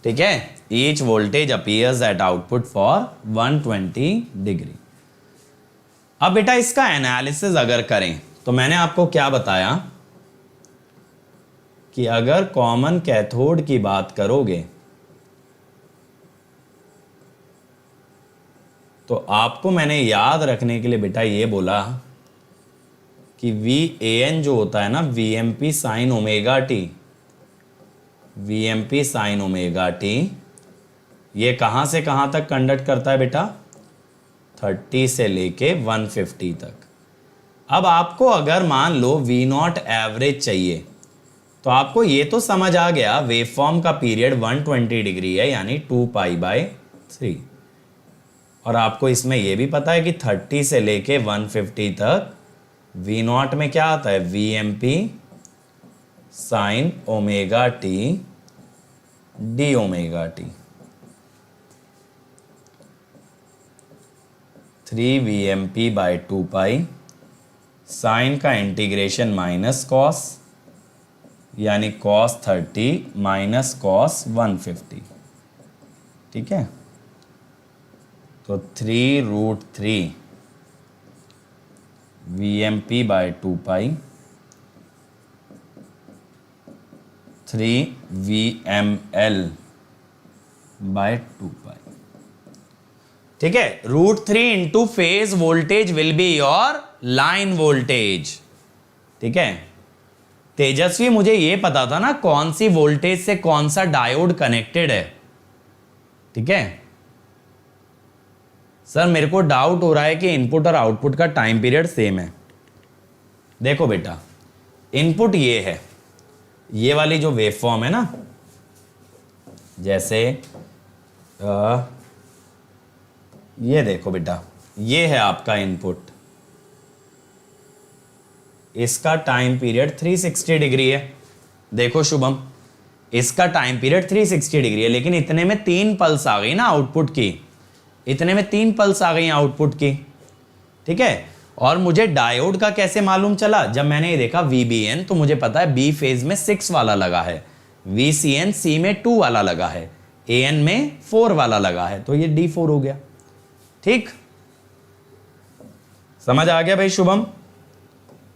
ठीक है, each voltage appears at output for 120 degree। अब बेटा इसका एनालिसिस अगर करें तो मैंने आपको क्या बताया कि अगर कॉमन कैथोड की बात करोगे तो आपको मैंने याद रखने के लिए बेटा ये बोला कि VAN जो होता है ना, VMP sign omega T, VMP sign omega T, ये कहां से कहां तक कंडक्ट करता है बेटा, 30 से लेके 150 तक। अब आपको अगर मान लो V0 एवरेज चाहिए तो आपको ये तो समझ आ गया वेवफॉर्म का पीरियड 120 डिग्री है, यानी 2 पाई बाय 3। और आपको इसमें यह भी पता है कि 30 से लेके 150 तक वी नॉट में क्या आता है, V M P sine omega T D omega T, 3 VMP/2 pi sine का इंटीग्रेशन माइनस कॉस, यानी cos 30 माइनस cos 150, ठीक है। तो 3√3 VMP/2 पाई 3 VML/2 पाई, ठीक है। √3 into phase voltage will be your line voltage, ठीक है। तेजस्वी, मुझे यह पता था ना कौन सी वोल्टेज से कौन सा डायोड कनेक्टेड है, ठीक है। सर मेरे को डाउट हो रहा है कि इनपुट और आउटपुट का टाइम पीरियड सेम है। देखो बेटा, इनपुट ये है, ये वाली जो वेवफॉर्म है ना, जैसे ये देखो बेटा, ये है आपका इनपुट, इसका टाइम पीरियड 360 डिग्री है। देखो शुभम, इसका टाइम पीरियड 360 डिग्री है, लेकिन इतने में 3 पल्स आ गई ना आउटपुट की, इतने में 3 पल्स आ गई आउटपुट की, ठीक है। और मुझे डायोड का कैसे मालूम चला, जब मैंने ये देखा VBN तो मुझे पता है B फेज में 6 वाला लगा है, VCN C में 2 वाला लगा है, AN में 4 वाला लगा है, तो ये D4 हो गया, ठीक। समझ आ गया भाई शुभम?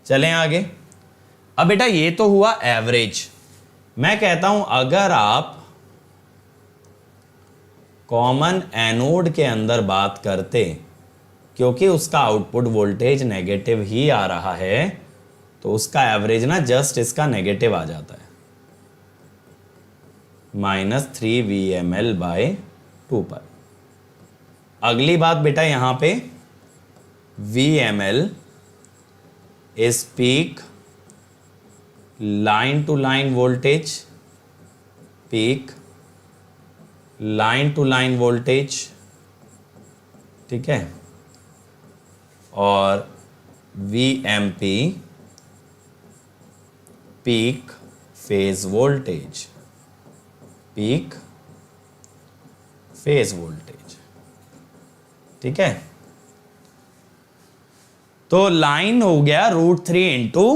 चलें आगे। अब बेटा ये तो हुआ एवरेज। मैं कहता हूं अगर आप कॉमन एनोड के अंदर बात करते, क्योंकि उसका आउटपुट वोल्टेज नेगेटिव ही आ रहा है, तो उसका एवरेज ना जस्ट इसका नेगेटिव आ जाता है, -3 VML/2 पाई। अगली बात बेटा यहां पे VML is peak line to line voltage, peak line to line voltage, ठीक है। और VMP peak phase voltage, peak phase voltage, ठीक है। तो लाइन हो गया √3 इंटू,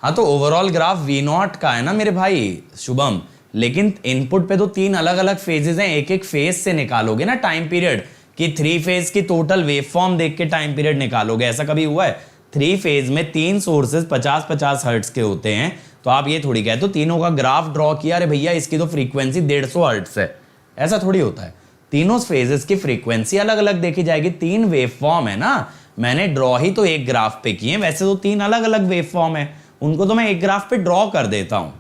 हाँ तो ओवरऑल ग्राफ V0 का है ना मेरे भाई शुभम, लेकिन इनपुट पे तो 3 अलग अलग फेजेस हैं, एक एक फेज से निकालोगे ना टाइम पीरियड, कि 3 फेज की टोटल वेवफॉर्म देख के टाइम पीरियड निकालोगे। ऐसा कभी हुआ है? 3 फेज में 3 सोर्सेज 50-50 हर्ट्ज के होते हैं, तो आप ये थोड़ी कहते हो तीनों का ग्राफ ड्रॉ किया, अरे भैया इसकी तो फ्रीक्वेंसी 150 हर्ट्ज है, ऐसा थोड़ी होता है। तीनों फेजेस की फ्रीक्वेंसी अलग अलग देखी जाएगी। 3 वेवफॉर्म है ना, मैंने ड्रॉ ही तो एक ग्राफ पे किए, वैसे तो 3 अलग अलग वेवफॉर्म है, उनको तो मैं एक ग्राफ पे ड्रॉ कर देता हूं।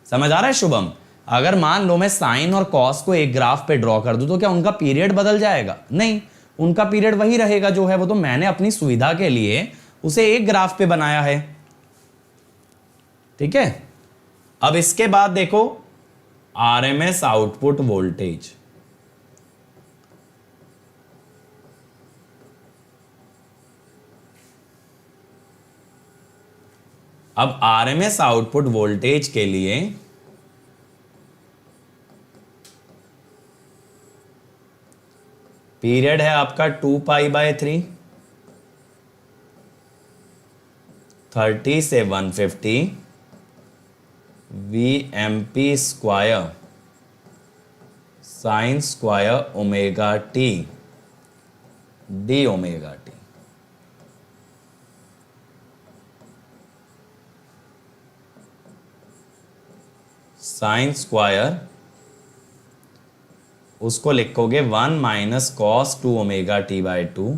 समझ आ रहा है शुभम? अगर मान लो मैं साइन और कॉस को एक ग्राफ पे ड्रॉ कर दूं, तो क्या उनका पीरियड बदल जाएगा? नहीं, उनका पीरियड वही रहेगा जो है, वो तो मैंने अपनी सुविधा के लिए उसे एक ग्राफ पे बनाया है, ठीक है। अब इसके बाद देखो RMS आउटपुट वोल्टेज, अब RMS आउटपुट वोल्टेज के लिए पीरियड है आपका 2π/3, 30 से 150 VMP² sine square omega T D omega T. Sine square उसको लिखोगे 1 - cos 2 ओमेगा t/2,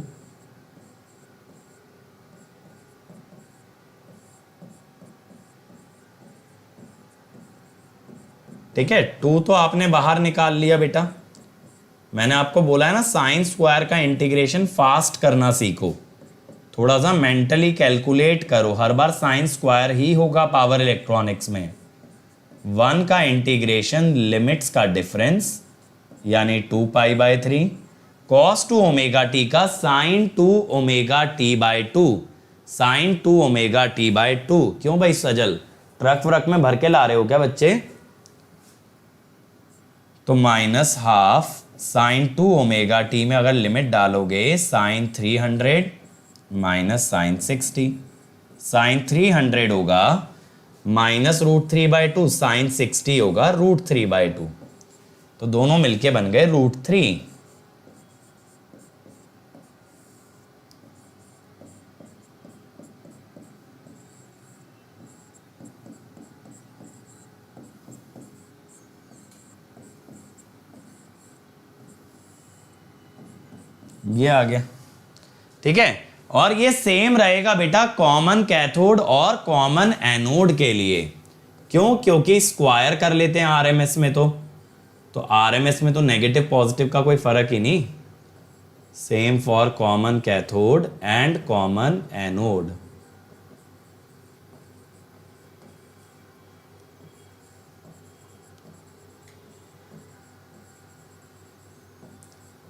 ठीक है। 2 तो आपने बाहर निकाल लिया बेटा, मैंने आपको बोला है ना साइन स्क्वायर का इंटीग्रेशन फास्ट करना सीखो, थोड़ा सा मेंटली कैलकुलेट करो, हर बार साइन स्क्वायर ही होगा पावर इलेक्ट्रॉनिक्स में। 1 का इंटीग्रेशन लिमिट्स का डिफरेंस यानी 2π/3, cos 2 ओमेगा टी का sin 2 omega t/2, sin 2 omega t/2। क्यों भाई सजल, ट्रक व्रक में भर के ला रहे हो क्या बच्चे? तो -½ sin 2 ओमेगा टी में अगर लिमिट डालोगे sin 300 माइनस sin 60, sin 300 होगा -√3/2, sin 60 होगा √3/2, तो दोनों मिलके बन गए √3। ये आ गया, ठीक है। और ये सेम रहेगा बेटा कॉमन कैथोड और कॉमन एनोड के लिए। क्यों? क्योंकि स्क्वायर कर लेते हैं आरएमएस में, तो आरएमएस में तो नेगेटिव पॉजिटिव का कोई फर्क ही नहीं। Same for common cathode and common anode.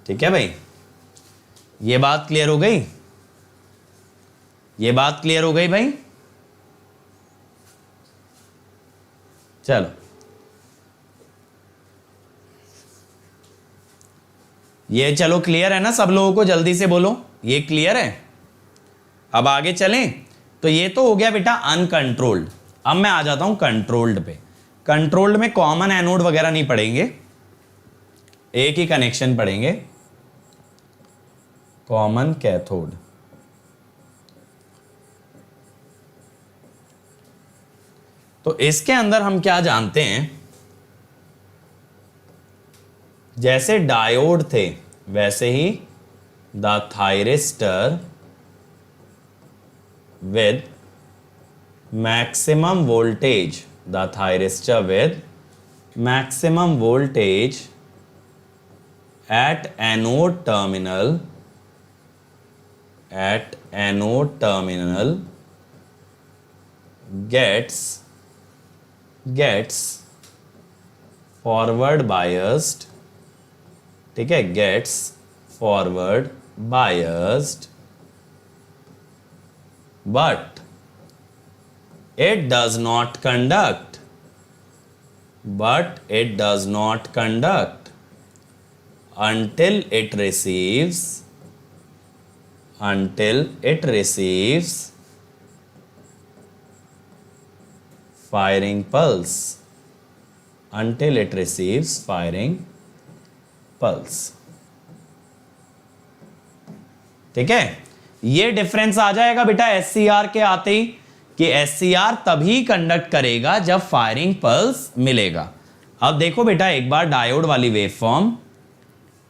ठीक है भाई, ये बात क्लियर हो गई? ये बात क्लियर हो गई भाई? चलो, ये चलो क्लियर है ना सब लोगों को? जल्दी से बोलो, ये क्लियर है? अब आगे चलें। तो ये तो हो गया बेटा अनकंट्रोल्ड। अब मैं आ जाता हूं कंट्रोल्ड पे। कंट्रोल्ड में कॉमन एनोड वगैरह नहीं पढ़ेंगे, एक ही कनेक्शन पढ़ेंगे, कॉमन कैथोड। तो इसके अंदर हम क्या जानते हैं, जैसे डायोड थे वैसे ही the thyristor with maximum voltage, the thyristor with maximum voltage at anode terminal gets forward biased, ठीक है, gets forward biased, but it does not conduct, until it receives firing pulse, until it receives firing pulse। ठीक है, ये डिफरेंस आ जाएगा बेटा SCR के आते ही, कि SCR तभी कंडक्ट करेगा जब फायरिंग पल्स मिलेगा। अब देखो बेटा एक बार डायोड वाली वेवफॉर्म,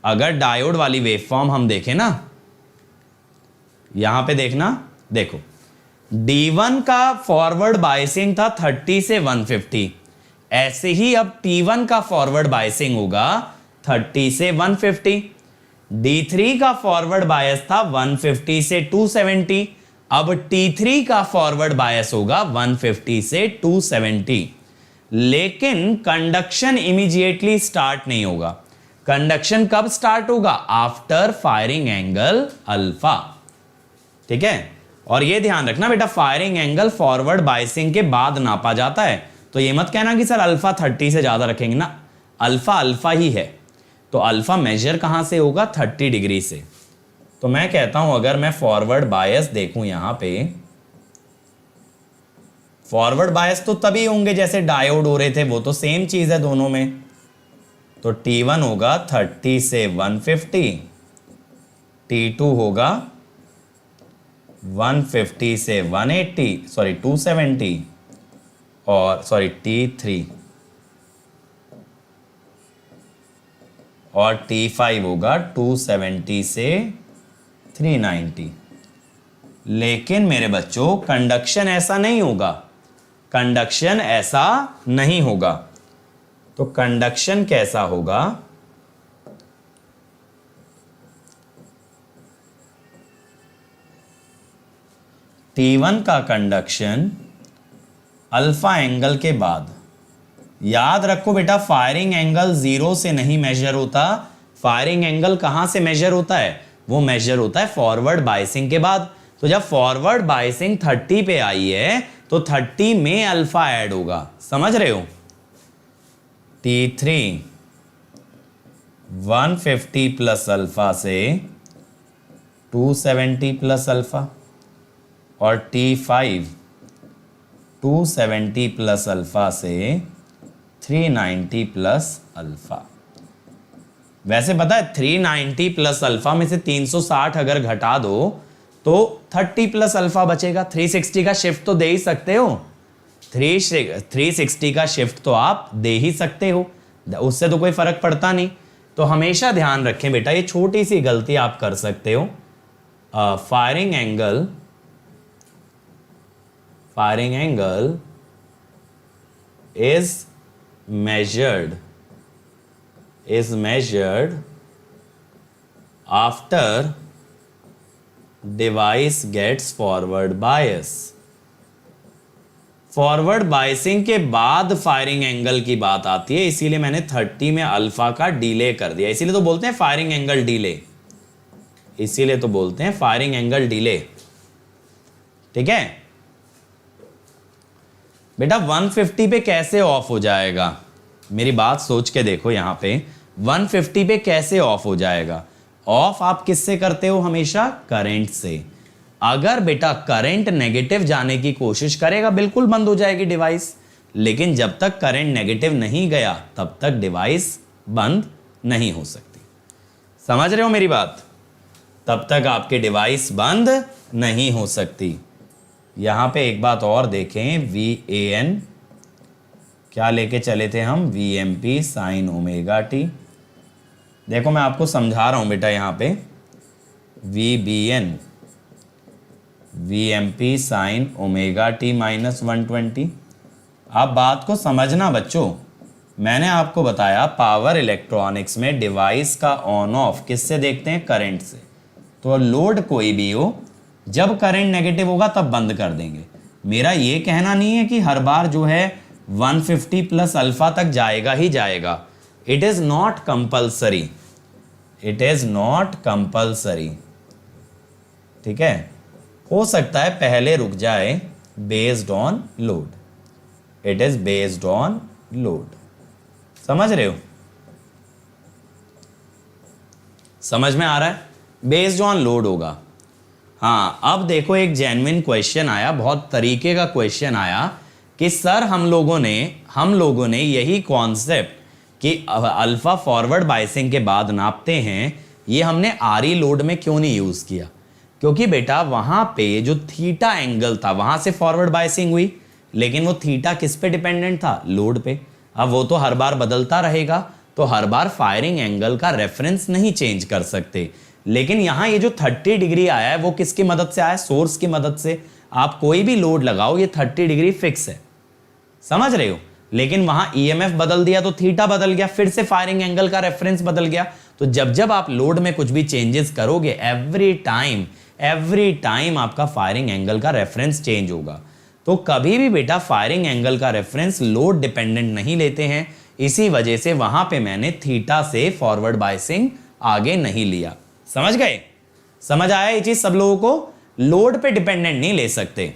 अगर डायोड वाली वेवफॉर्म हम देखें ना, यहां पे देखना, देखो D1 का फॉरवर्ड बायसिंग था 30 से 150, ऐसे ही अब T1 का फॉरवर्ड बायसिंग होगा 30 से 150। D3 का फॉरवर्ड बायस था 150 से 270, अब T3 का फॉरवर्ड बायस होगा 150 से 270। लेकिन कंडक्शन इमीडिएटली स्टार्ट नहीं होगा। कंडक्शन कब स्टार्ट होगा? After firing angle alpha. ठीक है, और ये ध्यान रखना बेटा फायरिंग एंगल फॉरवर्ड बायसिंग के बाद नापा जाता है, तो ये मत कहना कि सर अल्फा 30 से ज्यादा रखेंगे ना, अल्फा अल्फा ही है, तो अल्फा मेजर कहां से होगा? 30 डिग्री से। तो मैं कहता हूं अगर मैं फॉरवर्ड बायस देखूं, यहां पे फॉरवर्ड बायस तो तभी होंगे जैसे डायोड हो रहे थे, वो तो सेम चीज है दोनों में। तो T1 होगा 30 से 150, T2 होगा 150 से 180, सॉरी 270, और सॉरी T3 और T5 होगा 270 से 390। लेकिन मेरे बच्चों कंडक्शन ऐसा नहीं होगा, कंडक्शन ऐसा नहीं होगा। तो कंडक्शन कैसा होगा? T1 का कंडक्शन अल्फा एंगल के बाद, याद रखो बेटा, फायरिंग एंगल 0 से नहीं मेजर होता। फायरिंग एंगल कहां से मेजर होता है? वो मेजर होता है फॉरवर्ड बायसिंग के बाद। तो जब फॉरवर्ड बायसिंग 30 पे आई है तो 30 में अल्फा ऐड होगा, समझ रहे हो? T3 150 प्लस अल्फा से 270 प्लस अल्फा, और T5 270 प्लस अल्फा से 390 प्लस अल्फा। वैसे पता है 390 प्लस अल्फा में से 360 अगर घटा दो तो 30 प्लस अल्फा बचेगा। 360 का शिफ्ट तो दे ही सकते हो, 360 का शिफ्ट तो आप दे ही सकते हो, उससे तो कोई फर्क पड़ता नहीं। तो हमेशा ध्यान रखें बेटा, ये छोटी सी गलती आप कर सकते हो। Firing angle is measured after device gets forward bias। Forward biasing के बाद फायरिंग एंगल की बात आती है, इसीलिए मैंने 30 में अल्फा का डिले कर दिया। इसीलिए तो बोलते हैं फायरिंग एंगल डिले, इसीलिए तो बोलते हैं फायरिंग एंगल डिले। ठीक है बेटा, 150 पे कैसे ऑफ हो जाएगा? मेरी बात सोच के देखो, यहां पे 150 पे कैसे ऑफ हो जाएगा? ऑफ आप किससे करते हो? हमेशा करंट से। अगर बेटा करंट नेगेटिव जाने की कोशिश करेगा, बिल्कुल बंद हो जाएगी डिवाइस। लेकिन जब तक करंट नेगेटिव नहीं गया तब तक डिवाइस बंद नहीं हो सकती। समझ रहे हो मेरी बात? तब तक आपकी डिवाइस बंद नहीं हो सकती। यहां पे एक बात और देखें, VAN क्या लेके चले थे हम? VMP sign omega T. देखो मैं आपको समझा रहा हूं बेटा, यहां पे VBN VMP sign omega T minus 120। आप बात को समझना बच्चों, मैंने आपको बताया पावर इलेक्ट्रॉनिक्स में डिवाइस का ऑन ऑफ किससे देखते हैं? करंट से। तो लोड कोई भी हो, जब करंट नेगेटिव होगा तब बंद कर देंगे। मेरा ये कहना नहीं है कि हर बार जो है 150 प्लस अल्फा तक जाएगा ही जाएगा। It is not compulsory, it is not compulsory. ठीक है, हो सकता है पहले रुक जाए based on load, it is based on load. समझ रहे हो? समझ में आ रहा है? बेस्ड ऑन लोड होगा। हाँ, अब देखो एक जेन्युइन क्वेश्चन आया, बहुत तरीके का क्वेश्चन आया कि सर हम लोगों ने यही कॉन्सेप्ट कि अल्फा फॉरवर्ड बायसिंग के बाद नापते हैं, ये हमने आरई लोड में क्यों नहीं यूज किया? क्योंकि बेटा वहां पे जो थीटा एंगल था वहां से फॉरवर्ड बायसिंग हुई, लेकिन वो थीटा किस पे डिपेंडेंट था? लोड पे। अब वो तो हर बार बदलता रहेगा, तो हर बार फायरिंग एंगल का रेफरेंस नहीं चेंज कर सकते। लेकिन यहां ये जो 30 डिग्री आया है वो किसकी मदद से आया? सोर्स की मदद से। आप कोई भी लोड लगाओ, ये 30 डिग्री फिक्स है। समझ रहे हो? लेकिन वहां ईएमएफ बदल दिया तो थीटा बदल गया, फिर से फायरिंग एंगल का रेफरेंस बदल गया। तो जब आप लोड में कुछ भी चेंजेस करोगे, एवरी टाइम आपका फायरिंग एंगल का रेफरेंस चेंज होगा। तो कभी भी बेटा फायरिंग एंगल का रेफरेंस लोड डिपेंडेंट नहीं लेते हैं, इसी वजह से वहां पे मैंने थीटा से फॉरवर्ड बायसिंग आगे नहीं लिया। समझ गए? समझ आया ये चीज सब लोगों को? लोड पे डिपेंडेंट नहीं ले सकते,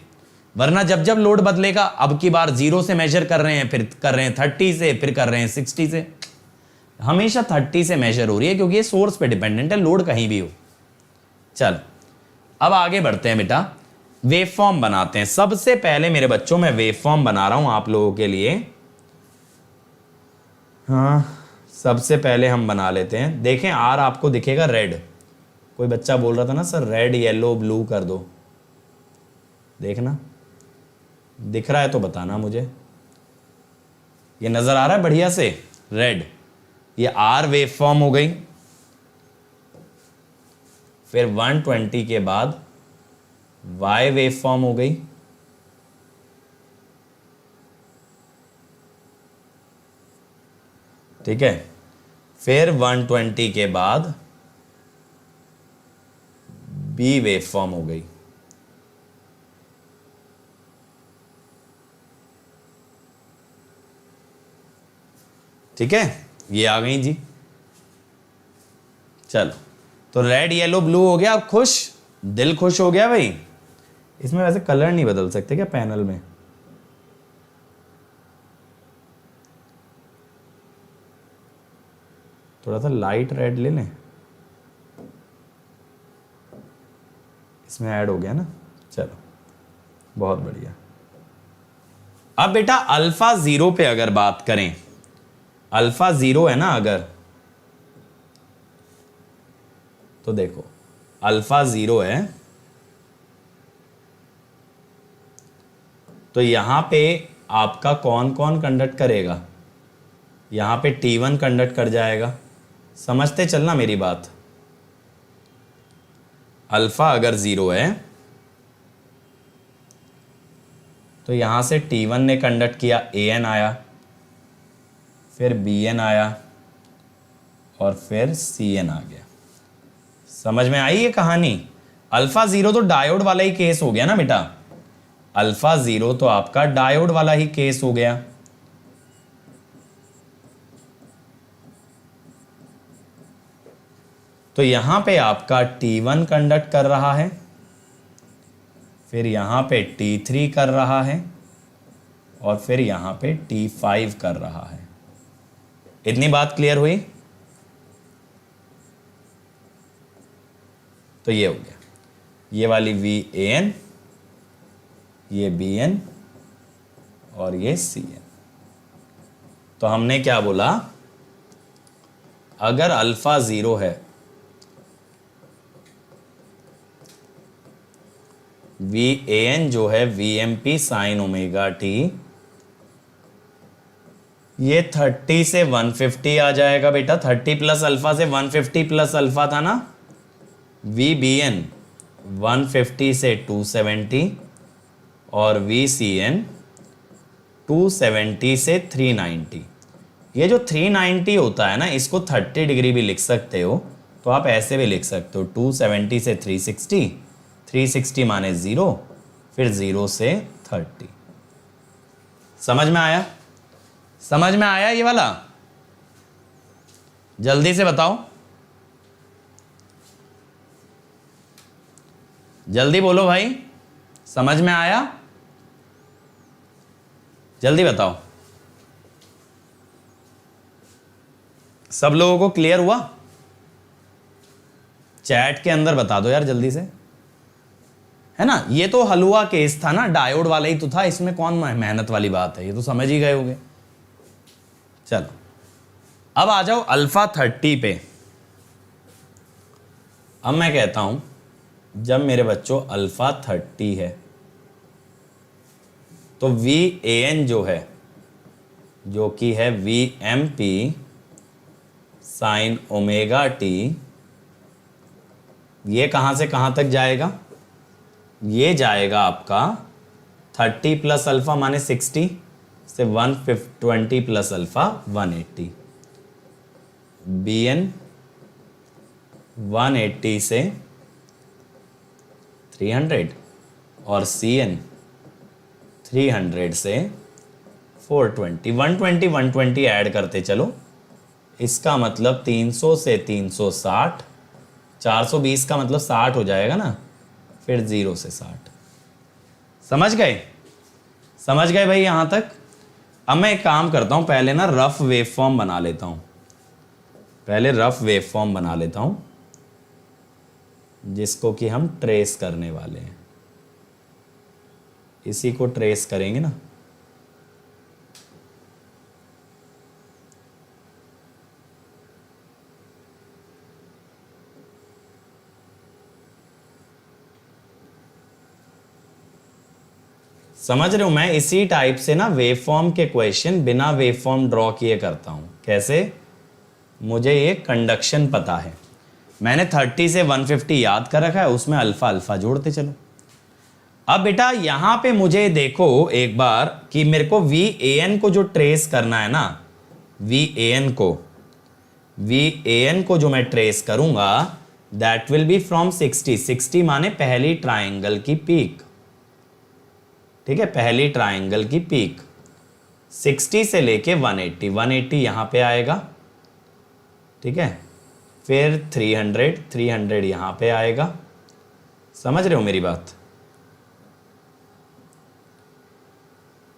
वरना जब लोड बदलेगा, अब की बार 0 से मेजर कर रहे हैं, फिर कर रहे हैं 30 से, फिर कर रहे हैं 60 से। हमेशा 30 से मेजर हो रही है क्योंकि ये सोर्स पे डिपेंडेंट है, लोड कहीं भी हो। चल अब आगे बढ़ते हैं बेटा, वेवफॉर्म बनाते हैं। सबसे पहले मेरे बच्चों मैं वेवफॉर्म बना रहा हूं आप लोगों के लिए। हाँ, सबसे पहले हम बना लेते हैं। देखें आर आपको दिखेगा रेड। कोई बच्चा बोल रहा था ना सर रेड येलो ब्लू कर दो, देखना दिख रहा है तो बताना मुझे। ये नजर आ रहा है बढ़िया से? रेड, ये आर वेवफॉर्म हो गई। फिर 120 के बाद वाई वेवफॉर्म हो गई। ठीक है, फिर 120 के बाद बी वेवफॉर्म हो गई। ठीक है, ये आ गई जी। चलो, तो रेड येलो ब्लू हो गया, अब खुश, दिल खुश हो गया भाई। इसमें वैसे कलर नहीं बदल सकते क्या पैनल में? थोड़ा सा लाइट रेड ले लें, इसमें ऐड हो गया ना। चलो, बहुत बढ़िया। अब बेटा अल्फा 0 पे अगर बात करें, अल्फा 0 है ना अगर, तो देखो अल्फा 0 है, तो यहां पे आपका कौन कौन कंडक्ट करेगा? यहां पे T1 कंडक्ट कर जाएगा। समझते चलना मेरी बात। अल्फा अगर 0 है तो यहां से T1 ने कंडक्ट किया, AN आया, फिर BN आया और फिर CN आ गया। समझ में आई ये कहानी? अल्फा 0 तो डायोड वाला ही केस हो गया ना बेटा, अल्फा 0 तो आपका डायोड वाला ही केस हो गया। तो यहां पे आपका T1 कंडक्ट कर रहा है, फिर यहां पे T3 कर रहा है और फिर यहां पे T5 कर रहा है। इतनी बात क्लियर हुई? तो ये हो गया, ये वाली VAN, ये BN और ये CN। तो हमने क्या बोला, अगर अल्फा 0 है, VAN जो है VMP साइन ओमेगा टी, ये 30 से 150 आ जाएगा बेटा। 30 प्लस अल्फा से 150 प्लस अल्फा था ना। VBN 150 से 270 और VCN 270 से 390। ये जो 390 होता है ना, इसको 30 डिग्री भी लिख सकते हो, तो आप ऐसे भी लिख सकते हो 270 से 360, 360 माने 0, फिर 0 से 30। समझ में आया? समझ में आया ये वाला? जल्दी से बताओ, जल्दी बोलो भाई, समझ में आया? जल्दी बताओ, सब लोगों को क्लियर हुआ? चैट के अंदर बता दो यार जल्दी से, है ना। ये तो हलवा केस था ना, डायोड वाला ही तो था, इसमें कौन मेहनत वाली बात है, ये तो समझ ही गए होगे। चलो, अब आ जाओ अल्फा 30 पे। अब मैं कहता हूं, जब मेरे बच्चों अल्फा 30 है तो VAN जो है, जो कि है VMP साइन ओमेगा टी, ये कहां से कहां तक जाएगा? ये जाएगा आपका 30 प्लस अल्फा माने 60 से 120 प्लस अल्फा 180। BN 180 से 300 और CN 300 से 420। 120 120 ऐड करते चलो, इसका मतलब 300 से 360, 420 का मतलब 60 हो जाएगा ना, फिर 0 से 60। समझ गए? समझ गए भाई यहां तक? अब मैं एक काम करता हूं, पहले ना रफ वेव फॉर्म बना लेता हूं, पहले रफ वेव फॉर्म बना लेता हूं जिसको कि हम ट्रेस करने वाले हैं। इसी को ट्रेस करेंगे ना। समझ रहे हो? मैं इसी टाइप से ना वेव फॉर्म के क्वेश्चन बिना वेव फॉर्म ड्रॉ किए करता हूं। कैसे? मुझे ये कंडक्शन पता है, मैंने 30 से 150 याद कर रखा है, उसमें अल्फा अल्फा जोड़ते चलो। अब बेटा यहां पे मुझे देखो एक बार कि मेरे को VAN को जो ट्रेस करना है ना, VAN को जो मैं ट्रेस करूंगा, दैट विल बी फ्रॉम 60। 60 माने पहली ट्राइंगल की पीक, ठीक है, पहली ट्राइंगल की पीक 60 से लेके 180, 180 यहाँ पे आएगा, ठीक है, फिर 300, 300 यहाँ पे आएगा। समझ रहे हो मेरी बात?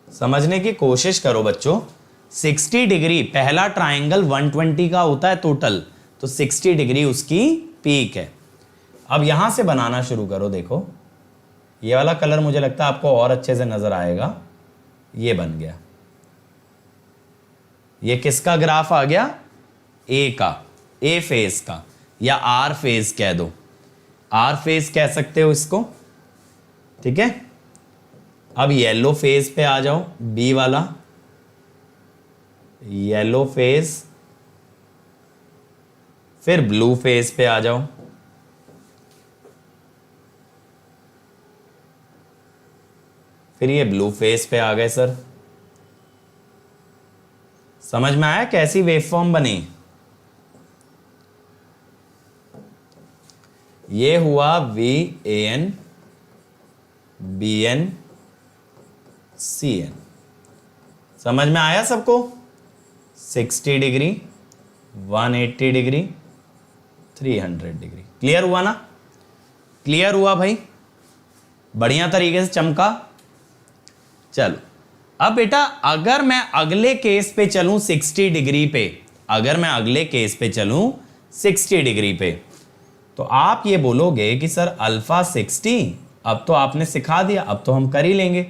समझने की कोशिश करो बच्चों। 60 डिग्री पहला ट्राइंगल 120 का होता है टोटल, तो 60 डिग्री उसकी पीक है। अब यहां से बनाना शुरू करो। देखो ये वाला कलर मुझे लगता है आपको और अच्छे से नजर आएगा। ये बन गया, ये किसका ग्राफ आ गया? ए का, ए फेज का, या आर फेज कह दो, आर फेज कह सकते हो इसको, ठीक है। अब येलो फेज पे आ जाओ, बी वाला येलो फेज, फिर ब्लू फेज पे आ जाओ, फिर ये ब्लू फेज पे आ गए। सर समझ में आया कैसी वेवफॉर्म बनी? ये हुआ V A N, B N, C N. समझ में आया सबको? 60 डिग्री, 180 डिग्री, 300 डिग्री। क्लियर हुआ ना? क्लियर हुआ भाई? बढ़िया तरीके से चमका। चलो अब बेटा अगर मैं अगले केस पे चलूं 60 डिग्री पे, अगर मैं अगले केस पे चलूं 60 डिग्री पे, तो आप ये बोलोगे कि सर अल्फा 60, अब तो आपने सिखा दिया, अब तो हम कर ही लेंगे।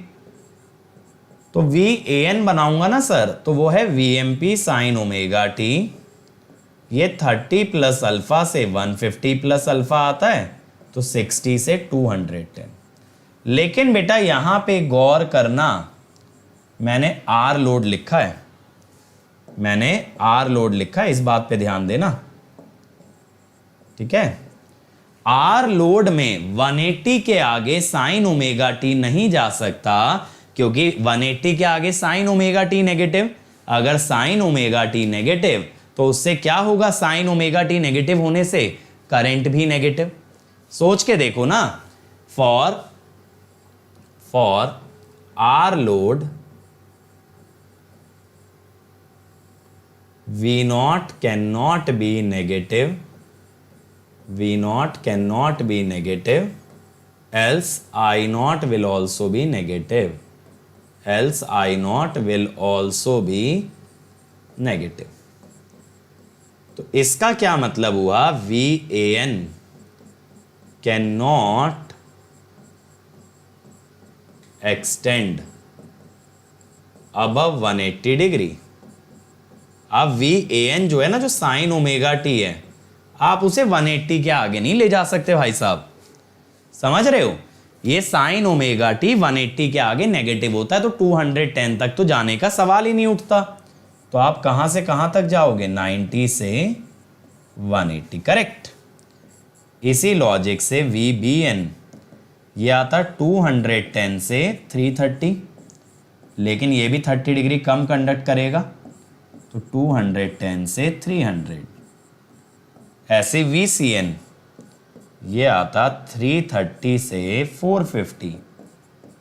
तो वी ए एन बनाऊंगा ना सर, तो वो है V M P sine omega T. ये 30 प्लस अल्फा से 150 प्लस अल्फा आता है, तो 60 से 210। लेकिन बेटा यहां पे गौर करना, मैंने आर लोड लिखा है, मैंने आर लोड लिखा है, इस बात पे ध्यान देना, ठीक है। आर लोड में 180 के आगे साइन ओमेगा टी नहीं जा सकता, क्योंकि 180 के आगे साइन ओमेगा टी नेगेटिव। अगर साइन ओमेगा टी नेगेटिव तो उससे क्या होगा? साइन ओमेगा टी नेगेटिव होने से करंट भी नेगेटिव। सोच के देखो ना, for R load V naught can not be negative, V naught can not be negative, else I naught will also be negative, else I naught will also be negative। तो इसका क्या मतलब हुआ? V A N can not extend above 180 degree. अब वी ए एन जो है ना, जो साइन ओमेगा टी है, आप उसे 180 के आगे नहीं ले जा सकते भाई साहब। समझ रहे हो? ये साइन ओमेगा टी 180 के आगे नेगेटिव होता है, तो 210 तक तो जाने का सवाल ही नहीं उठता। तो आप कहां से कहां तक जाओगे? 90 से 180। करेक्ट। इसी लॉजिक से वी बी एन ये आता 210 से 330, लेकिन ये भी 30 डिग्री कम कंडक्ट करेगा, तो 210 से 300। ऐसे वी सी एन ये आता 330 से 450,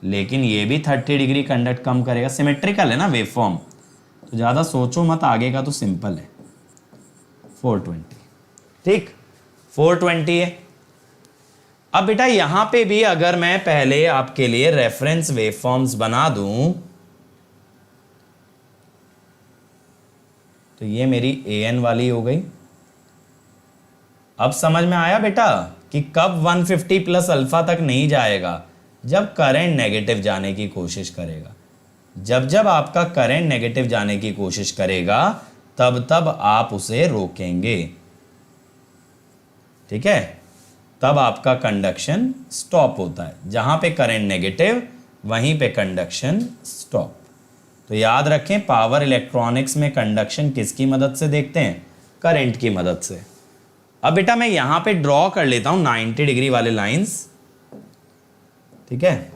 लेकिन ये भी 30 डिग्री कंडक्ट कम करेगा। सिमेट्रिकल है ना वेवफॉर्म, तो ज़्यादा सोचो मत, आगे का तो सिंपल है। 420, ठीक, 420 है। अब बेटा यहां पे भी अगर मैं पहले आपके लिए रेफरेंस वेवफॉर्म्स बना दूं, तो ये मेरी ए एन वाली हो गई। अब समझ में आया बेटा कि कब 150 प्लस अल्फा तक नहीं जाएगा? जब करंट नेगेटिव जाने की कोशिश करेगा। जब जब आपका करंट नेगेटिव जाने की कोशिश करेगा, तब तब आप उसे रोकेंगे, ठीक है। तब आपका कंडक्शन स्टॉप होता है। जहां पे करंट नेगेटिव, वहीं पे कंडक्शन स्टॉप। तो याद रखें, पावर इलेक्ट्रॉनिक्स में कंडक्शन किसकी मदद से देखते हैं? करंट की मदद से। अब बेटा मैं यहां पे ड्रॉ कर लेता हूं 90 डिग्री वाले लाइंस, ठीक है।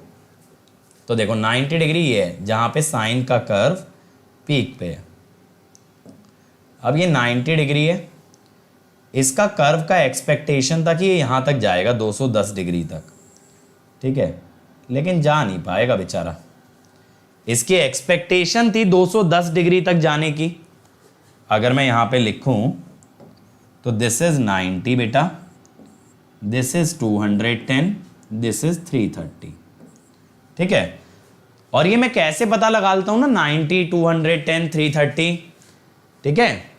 तो देखो 90 डिग्री ये है जहां पे साइन का कर्व पीक पे है। अब ये 90 डिग्री है, इसका कर्व का एक्सपेक्टेशन था कि ये यहां तक जाएगा 210 डिग्री तक, ठीक है, लेकिन जा नहीं पाएगा बेचारा। इसकी एक्सपेक्टेशन थी 210 डिग्री तक जाने की। अगर मैं यहां पे लिखूं तो दिस इज 90 बेटा, दिस इज 210, दिस इज 330। ठीक है, और ये मैं कैसे पता लगा लेता हूं ना 90, 210, 330। ठीक है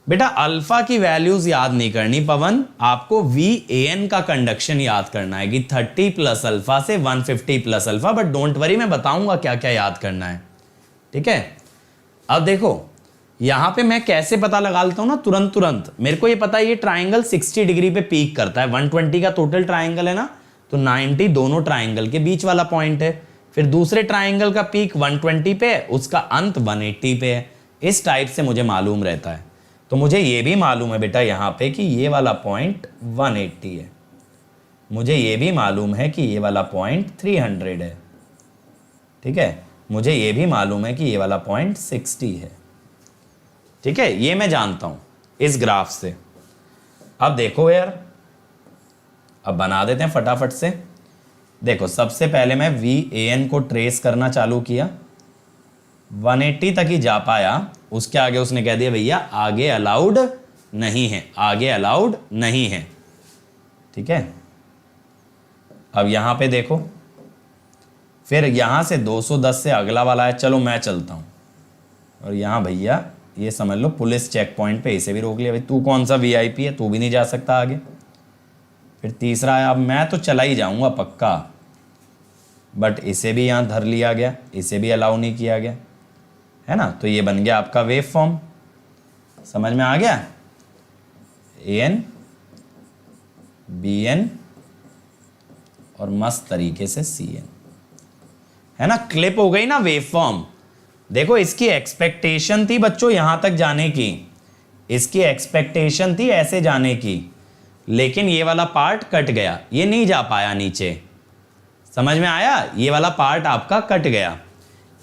बेटा, अल्फा की वैल्यूज याद नहीं करनी पवन, आपको VAN का कंडक्शन याद करना है कि 30 प्लस अल्फा से 150 plus alpha. But don't worry, मैं बताऊंगा क्या क्या याद करना है। ठीक है, अब देखो यहां पे मैं कैसे पता लगा लेता हूं ना तुरंत। मेरे को ये पता है ये ट्राइंगल 60 डिग्री पे पीक करता है। 120 का टोटल ट्राइंगल है ना, तो 90 दोनों ट्राइंगल के बीच वाला पॉइंट है। फिर दूसरे ट्राइंगल का पीक 120 पे है, उसका अंत 180 पे है। इस टाइप से मुझे मालूम रहता है। तो मुझे ये भी मालूम है बेटा यहां पे कि ये वाला पॉइंट 180 है, मुझे ये भी मालूम है कि ये वाला पॉइंट 300 है। ठीक है, मुझे ये भी मालूम है कि ये वाला पॉइंट 60 है। ठीक है, ये मैं जानता हूं इस ग्राफ से। अब देखो यार, अब बना देते हैं फटाफट से। देखो सबसे पहले मैं VAN को ट्रेस करना चालू किया, 180 तक ही जा पाया, उसके आगे उसने कह दिया भैया आगे अलाउड नहीं है, आगे अलाउड नहीं है। ठीक है, अब यहां पे देखो, फिर यहां से 210 से अगला वाला है, चलो मैं चलता हूं। और यहां भैया ये समझ लो पुलिस चेक पॉइंट पे इसे भी रोक लिया, भाई तू कौन सा VIP है, तू भी नहीं जा सकता आगे। फिर तीसरा है, अब मैं तो चला ही जाऊंगा पक्का, बट इसे भी यहां धर लिया गया, इसे भी अलाउ नहीं किया गया, है ना। तो ये बन गया आपका वेव फॉर्म, समझ में आ गया। AN BN और मस्त तरीके से CN, है ना, क्लिप हो गई ना वेव फॉर्म। देखो इसकी एक्सपेक्टेशन थी बच्चों यहां तक जाने की, इसकी एक्सपेक्टेशन थी ऐसे जाने की, लेकिन ये वाला पार्ट कट गया, ये नहीं जा पाया नीचे। समझ में आया, ये वाला पार्ट आपका कट गया।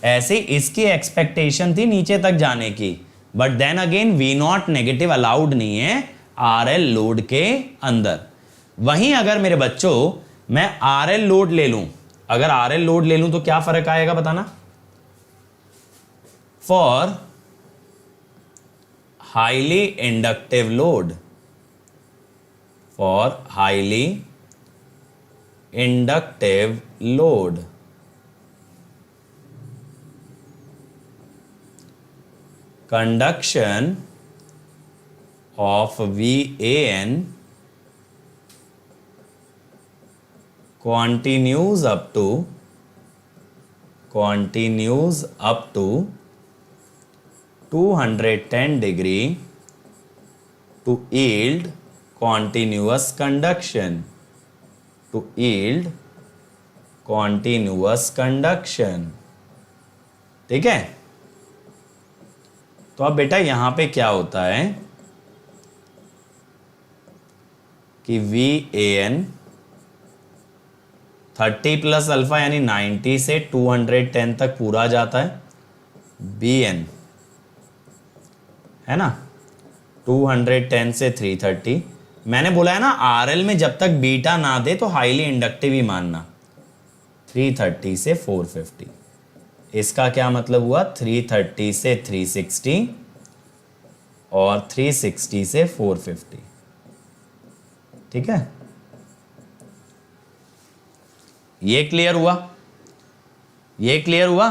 ऐसे इसकी एक्सपेक्टेशन थी नीचे तक जाने की, but then again V0 negative allowed नहीं है RL लोड के अंदर। वहीं अगर मेरे बच्चों मैं RL लोड ले लूं, अगर RL लोड ले लूं तो क्या फर्क आएगा बताना। For highly inductive load, for highly inductive load, conduction of VAN continues up to 210 degree to yield continuous conduction, to yield continuous conduction। ठीक है, तो अब बेटा यहां पे क्या होता है कि VAN 30 प्लस अल्फा यानी 90 से 210 तक पूरा जाता है, BN है ना 210 से 330। मैंने बोला है ना RL में जब तक बीटा ना दे तो हाईली इंडक्टिव ही मानना। 330 से 450, इसका क्या मतलब हुआ 330 से 360 और 360 से 450। ठीक है, ये क्लियर हुआ, ये क्लियर हुआ।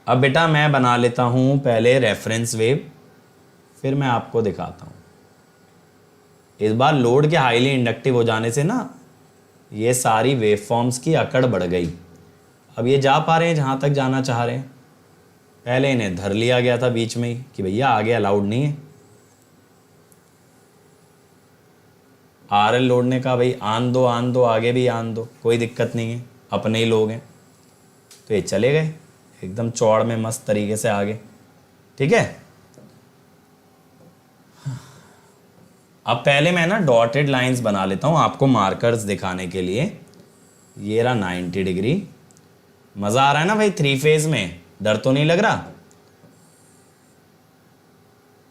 अब बेटा मैं बना लेता हूं पहले रेफरेंस वेव, फिर मैं आपको दिखाता हूं। इस बार लोड के हाईली इंडक्टिव हो जाने से ना ये सारी वेव फॉर्म्स की अकड़ बढ़ गई। अब ये जा पा रहे हैं जहां तक जाना चाह रहे हैं, पहले इन्हें धर लिया गया था बीच में ही कि भैया आगे अलाउड नहीं है। RL लोड ने कहा भाई आन दो आगे भी आन दो, कोई दिक्कत नहीं है, अपने ही लोग हैं। तो ये चले गए एकदम चौड़ में मस्त तरीके से आगे। ठीक है, अब पहले मैं ना डॉटेड लाइंस बना लेता हूं आपको मार्कर्स दिखाने के लिए। ये रहा 90 डिग्री। मजा आ रहा है ना भाई 3 फेज में, डर तो नहीं लग रहा।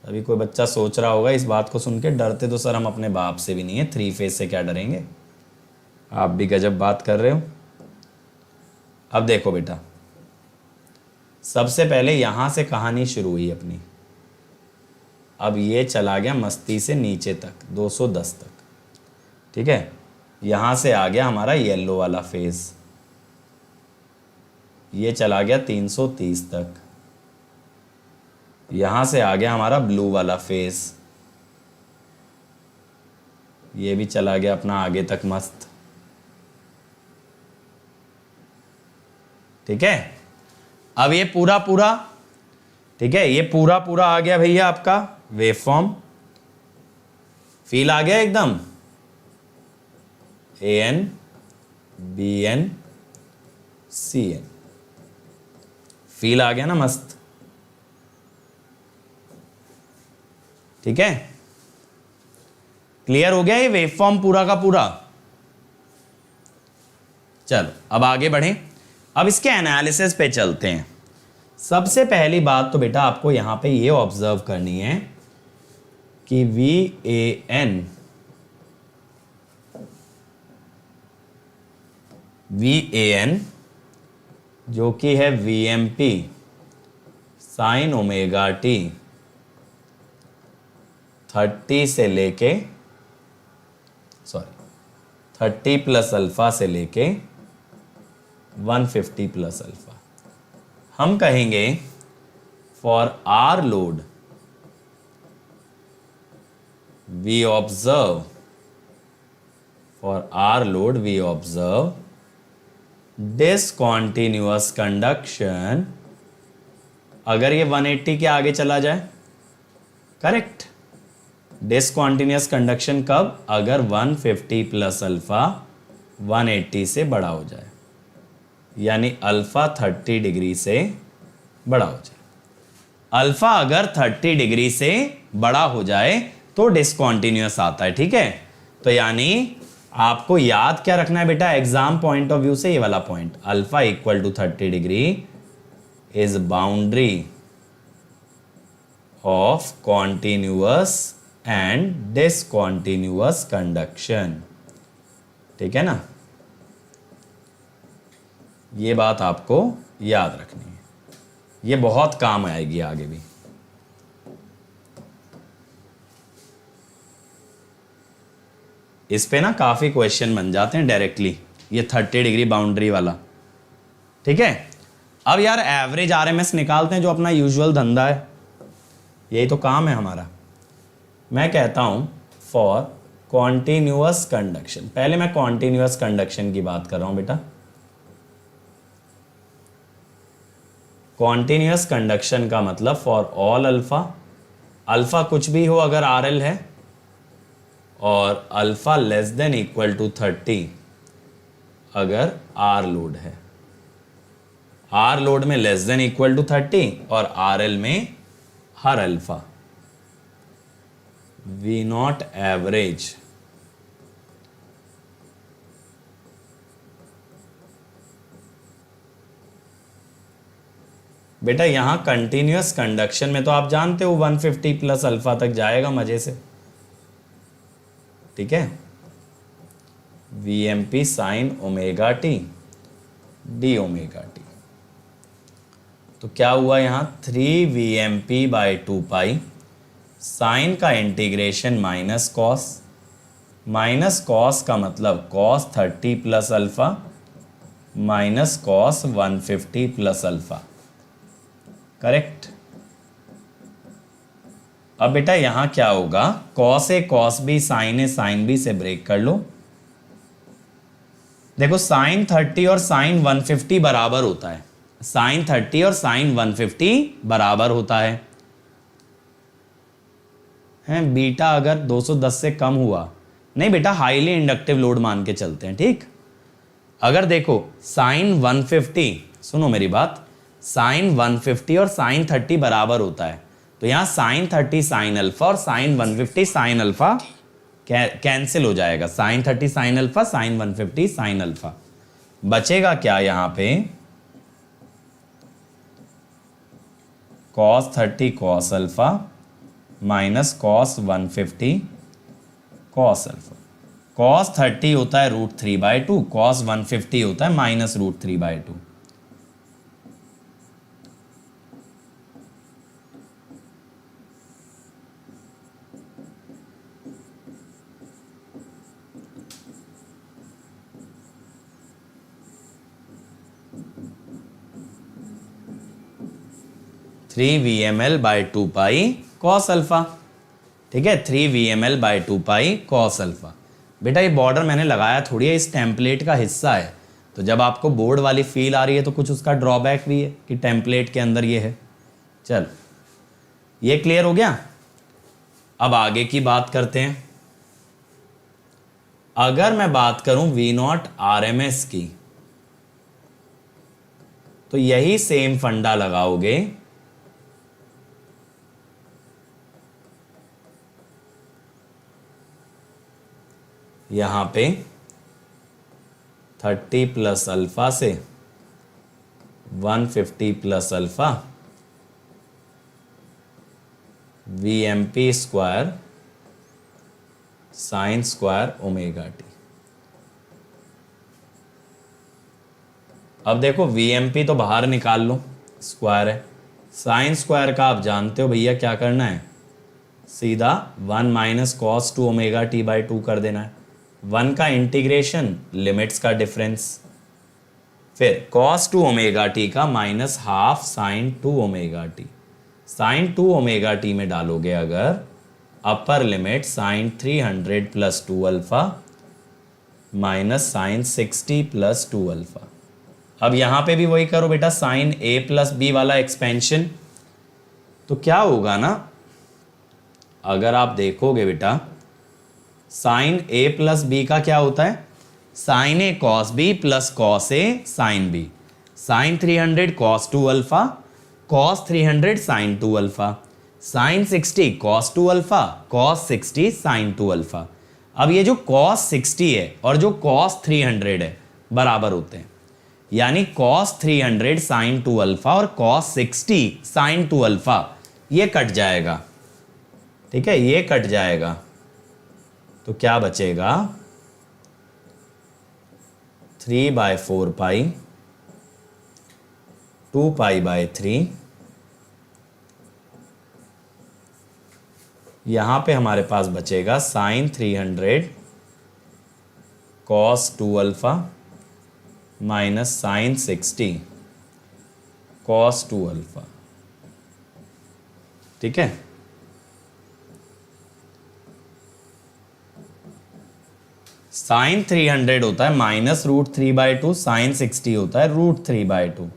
अभी कोई बच्चा सोच रहा होगा इस बात को सुन के, डरते तो सर हम अपने बाप से भी नहीं है, 3 फेज से क्या डरेंगे। आप भी गजब बात कर रहे हो। अब देखो बेटा सबसे पहले यहां से कहानी शुरू हुई अपनी, अब ये चला गया मस्ती से नीचे तक 210 तक, ठीक है। यहां से आ गया हमारा येलो वाला फेज, ये चला गया 330 तक। यहां से आ गया हमारा ब्लू वाला फेज, ये भी चला गया अपना आगे तक मस्त, ठीक है। अब ये पूरा पूरा, ठीक है, ये पूरा पूरा आ गया भैया आपका वेव फॉर्म, फील आ गया एकदम, AN BN CN, फील आ गया ना मस्त, ठीक है। क्लियर हो गया ये वेव फॉर्म पूरा का पूरा। चलो अब आगे बढ़ें, अब इसके एनालिसिस पे चलते हैं। सबसे पहली बात तो बेटा आपको यहां पे ये ऑब्जर्व करनी है कि VAN जो कि है VMP साइन ओमेगा टी 30 से लेके 30 प्लस अल्फा से लेके 150 प्लस अल्फा, हम कहेंगे for R load we observe, for R load we observe discontinuous conduction, अगर ये 180 के आगे चला जाए, करेक्ट। डिसकॉन्टिन्यूअस कंडक्शन कब, अगर 150 प्लस अल्फा 180 से बड़ा हो जाए, यानी अल्फा 30 डिग्री से बड़ा हो जाए। अल्फा अगर 30 डिग्री से बड़ा हो जाए तो डिसकॉन्टिन्यूअस आता है, ठीक है। तो यानी आपको याद क्या रखना है बेटा एग्जाम पॉइंट ऑफ व्यू से, ये वाला point, alpha equal to 30 degree is boundary of continuous and discontinuous conduction, ठीक है ना। ये बात आपको याद रखनी है, ये बहुत काम आएगी आगे भी। इस पे ना काफी क्वेश्चन बन जाते हैं डायरेक्टली, ये 30 डिग्री बाउंड्री वाला, ठीक है। अब यार एवरेज आरएमएस निकालते हैं, जो अपना यूजुअल धंधा है, यही तो काम है हमारा। मैं कहता हूं फॉर कॉन्टिन्यूअस कंडक्शन, पहले मैं कॉन्टिन्यूअस कंडक्शन की बात कर रहा हूं बेटा। कॉन्टिन्यूअस कंडक्शन का मतलब फॉर ऑल अल्फा, अल्फा कुछ भी हो अगर RL है, और alpha less than equal to 30 अगर R लोड है, R लोड में लेस देन इक्वल टू 30 और RL में हर अल्फा, V नॉट एवरेज बेटा यहां कंटिन्यूअस कंडक्शन में तो आप जानते हो 150 प्लस अल्फा तक जाएगा मजे से, ठीक है। VMP sign omega T D omega T, तो क्या हुआ यहां 3 VMP बाई 2 पाई, साइन का इंटीग्रेशन माइनस कॉस का मतलब cos 30 plus alpha minus cos 150 plus alpha, correct. अब बेटा यहां क्या होगा, cos A cos B, sign A sine B से ब्रेक कर लो। देखो साइन 30 और साइन 150 बराबर होता है, साइन 30 और साइन 150 बराबर होता है। बीटा अगर 210 से कम हुआ, नहीं बेटा हाईली इंडक्टिव लोड मान के चलते हैं, ठीक। अगर देखो साइन 150, सुनो मेरी बात, साइन 150 और साइन 30 बराबर होता है, तो यहां साइन 30 साइन अल्फा और साइन 150 साइन अल्फा कैंसिल हो जाएगा, sine 30 sine alpha sine 150 sine alpha, बचेगा क्या यहां पे cos 30 cos alpha minus cos 150 cos alpha. cos 30 होता है √3/2, cos 150 होता है -√3/2। 3 VmL/2 पाई कॉस अल्फा। ठीक है, 3 VmL/2 पाई कॉस अल्फा। बेटा ये बॉर्डर मैंने लगाया थोड़ी है, इस टेम्पलेट का हिस्सा है, तो जब आपको बोर्ड वाली फील आ रही है तो कुछ उसका ड्रॉबैक भी है कि टेम्पलेट के अंदर ये है। चल ये क्लियर हो गया। अब आगे की बात करते हैं। अगर मैं बात करूं V0 RMS की, तो यही सेम फंडा लगाओगे। यहां पे 30 प्लस अल्फा से 150 plus alpha VMP² sin² omega T. अब देखो VMP तो बाहर निकाल लो, स्क्वायर है। sin² का आप जानते हो भैया क्या करना है, सीधा 1 minus cos 2 omega T by 2 कर देना है। 1 का इंटीग्रेशन, लिमिट्स का डिफरेंस, फिर cos 2 ओमेगा टी का minus half sin 2 omega T. sin 2 omega T में डालोगे अगर upper limit sin 300 plus 2 alpha minus sin 60 plus 2 alpha. अब यहां पे भी वही करो बेटा, sin a प्लस बी वाला एक्सपेंशन। तो क्या होगा ना, अगर आप देखोगे बेटा sin a प्लस बी का क्या होता है, sin a cos b plus cos a sin b। sin 300 cos 2 alpha cos 300 sin 2 alpha, sin 60 cos 2 alpha cos 60 sin 2 alpha. अब ये जो cos 60 है और जो cos 300 है बराबर होते हैं, यानी cos 300 sin 2 अल्फा और cos 60 sin 2 अल्फा ये कट जाएगा। ठीक है, ये कट जाएगा, तो क्या बचेगा 3/4 पाई 2 पाई/3। यहां पे हमारे पास बचेगा sin 300 cos 2 alpha minus sin 60 cos 2 alpha. ठीक है, sin 300 होता है -√3/2, sin 60 होता है √3/2।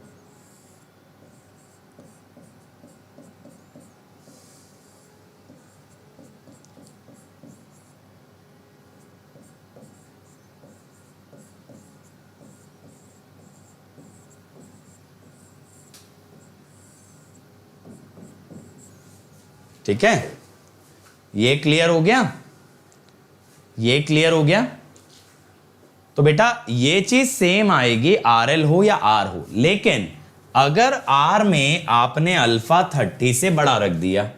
ठीक है, ये क्लियर हो गया, ये क्लियर हो गया। तो बेटा ये चीज सेम आएगी RL हो या R हो, लेकिन अगर R में आपने अल्फा 30 से बड़ा रख दिया,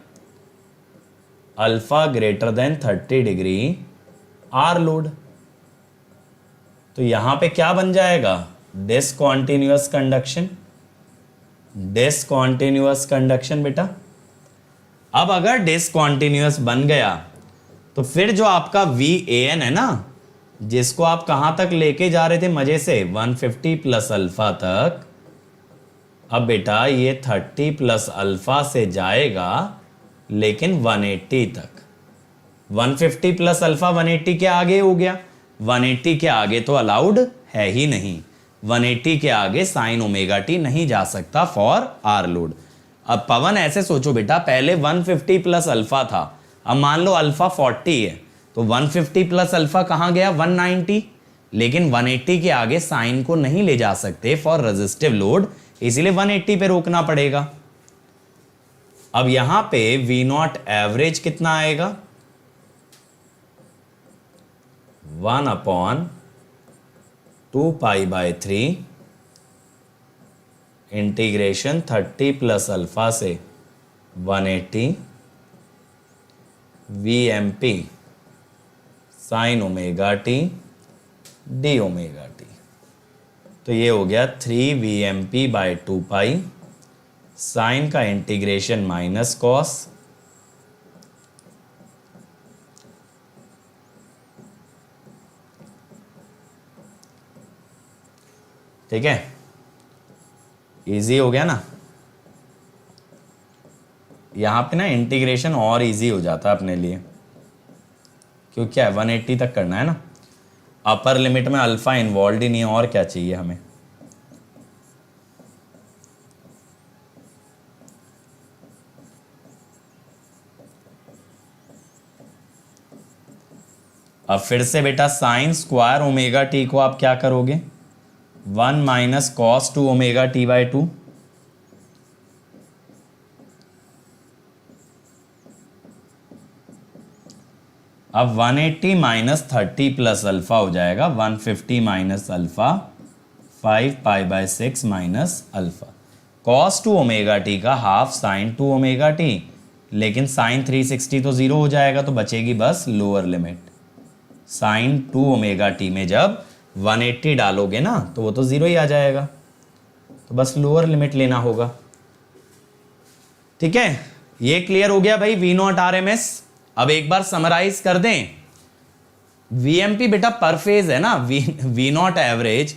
alpha greater then 30 degree R load, तो यहां पे क्या बन जाएगा, डिसकंटीन्यूअस कंडक्शन। डिसकंटीन्यूअस कंडक्शन बेटा। अब अगर डिसकंटीन्यूअस बन गया तो फिर जो आपका VAN है ना, जिसको आप कहां तक लेके जा रहे थे मजे से 150 प्लस अल्फा तक, अब बेटा ये 30 प्लस अल्फा से जाएगा लेकिन 180 तक। 150 प्लस अल्फा 180 के आगे हो गया, 180 के आगे तो अलाउड है ही नहीं, 180 के आगे साइन ओमेगा टी नहीं जा सकता फॉर आर लोड। अब पवन ऐसे सोचो बेटा, पहले 150 प्लस अल्फा था, अब मान लो अल्फा 40 है, तो 150 प्लस अल्फा कहां गया 190, लेकिन 180 के आगे साइन को नहीं ले जा सकते फॉर रेजिस्टिव लोड, इसीलिए 180 पे रोकना पड़ेगा। अब यहां पे V0 एवरेज कितना आएगा, 1/2π/3 इंटीग्रेशन 30 प्लस अल्फा से 180 VMP sign omega T D omega T. तो ये हो गया 3 VMP/2π, साइन का इंटीग्रेशन माइनस कॉस, ठीक है, इजी हो गया ना। यहाँ पे ना इंटीग्रेशन और इजी हो जाता है अपने लिए, क्योंकि क्या है 180 तक करना है ना, अपर लिमिट में अल्फा इन्वॉल्व ही नहीं है, और क्या चाहिए हमें। अब फिर से बेटा साइन स्क्वायर ओमेगा टी को आप क्या करोगे, 1 minus cos 2 omega T by 2, अब 180 माइनस 30 प्लस अल्फा हो जाएगा 150 minus alpha 5 pi by 6 minus alpha. Cos 2 omega T का हाफ साइन 2 ओमेगा टी, लेकिन साइन 360 तो जीरो हो जाएगा, तो बचेगी बस lower limit. Sine 2 omega T में जब 180 डालोगे ना तो वो तो जीरो ही आ जाएगा, तो बस लोअर लिमिट लेना होगा। ठीक है, ये क्लियर हो गया भाई V naught R M S. अब एक बार समराइज कर दें, वीएमपी बेटा पर फेज है ना, वी नॉट एवरेज।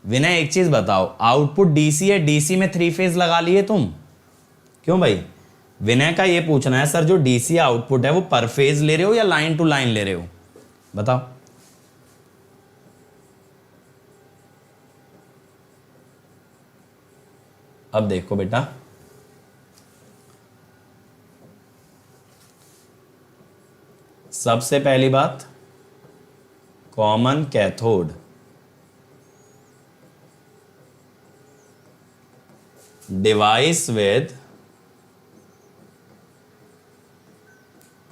विनय एक चीज बताओ, आउटपुट डीसी है, डीसी में 3 फेज लगा लिए तुम, क्यों भाई? विनय का ये पूछना है सर जो डीसी आउटपुट है वो पर फेज ले रहे हो या लाइन टू लाइन ले रहे हो, बताओ। अब देखो बेटा, सबसे पहली बात, common cathode device with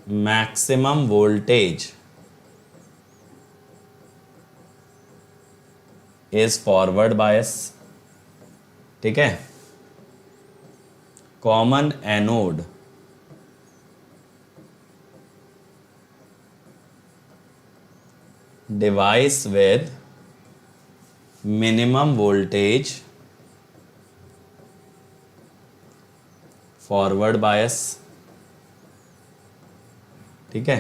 maximum voltage is forward bias. ठीक है, common anode device with minimum voltage forward bias। ठीक है,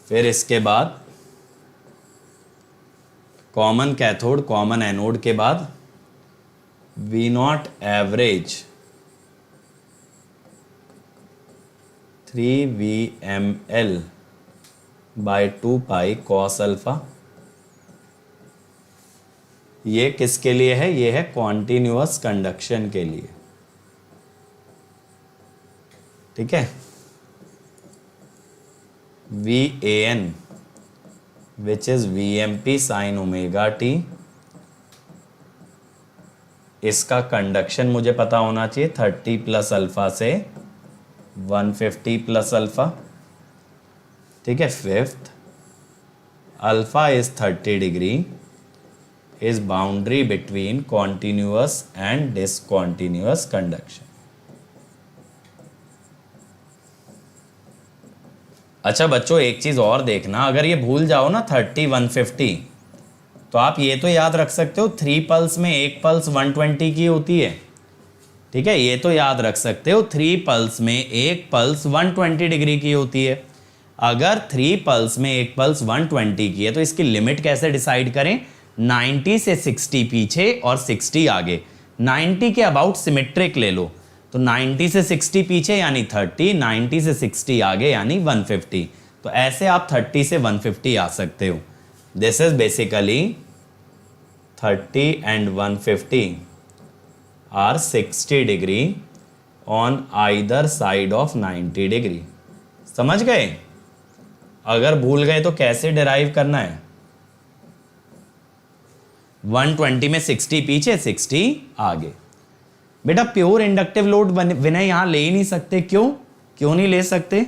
फिर इसके बाद कॉमन कैथोड कॉमन एनोड के बाद V naught average 3VML by 2 pi cos alpha. ये किसके लिए है? ये है कॉन्टिन्यूअस कंडक्शन के लिए। ठीक है, VAN which is VMP sign omega T, इसका कंडक्शन मुझे पता होना चाहिए 30 प्लस अल्फा से 150 प्लस अल्फा। ठीक है, fifth, alpha is 30 degree is boundary between continuous and discontinuous conduction. अच्छा बच्चों, एक चीज और देखना, अगर ये भूल जाओ ना 30 150, तो आप ये तो याद रख सकते हो 3 पल्स में एक पल्स 120 की होती है। ठीक है, ये तो याद रख सकते हो 3 पल्स में एक पल्स 120 डिग्री की होती है। अगर 3 पल्स में एक पल्स 120 की है तो इसकी लिमिट कैसे डिसाइड करें? 90 से 60 पीछे और 60 आगे, 90 के अबाउट सिमेट्रिक ले लो, तो 90 से 60 पीछे यानी 30, 90 से 60 आगे यानी 150। तो ऐसे आप 30 से 150 आ सकते हो। This is basically 30 and 150 are 60 degree on either side of 90 degree. समझ गए? अगर भूल गए तो कैसे डिराइव करना है? 120 में 60 पीछे 60 आगे। बेटा प्योर इंडक्टिव लोड विनय यहां ले ही नहीं सकते, क्यों नहीं ले सकते?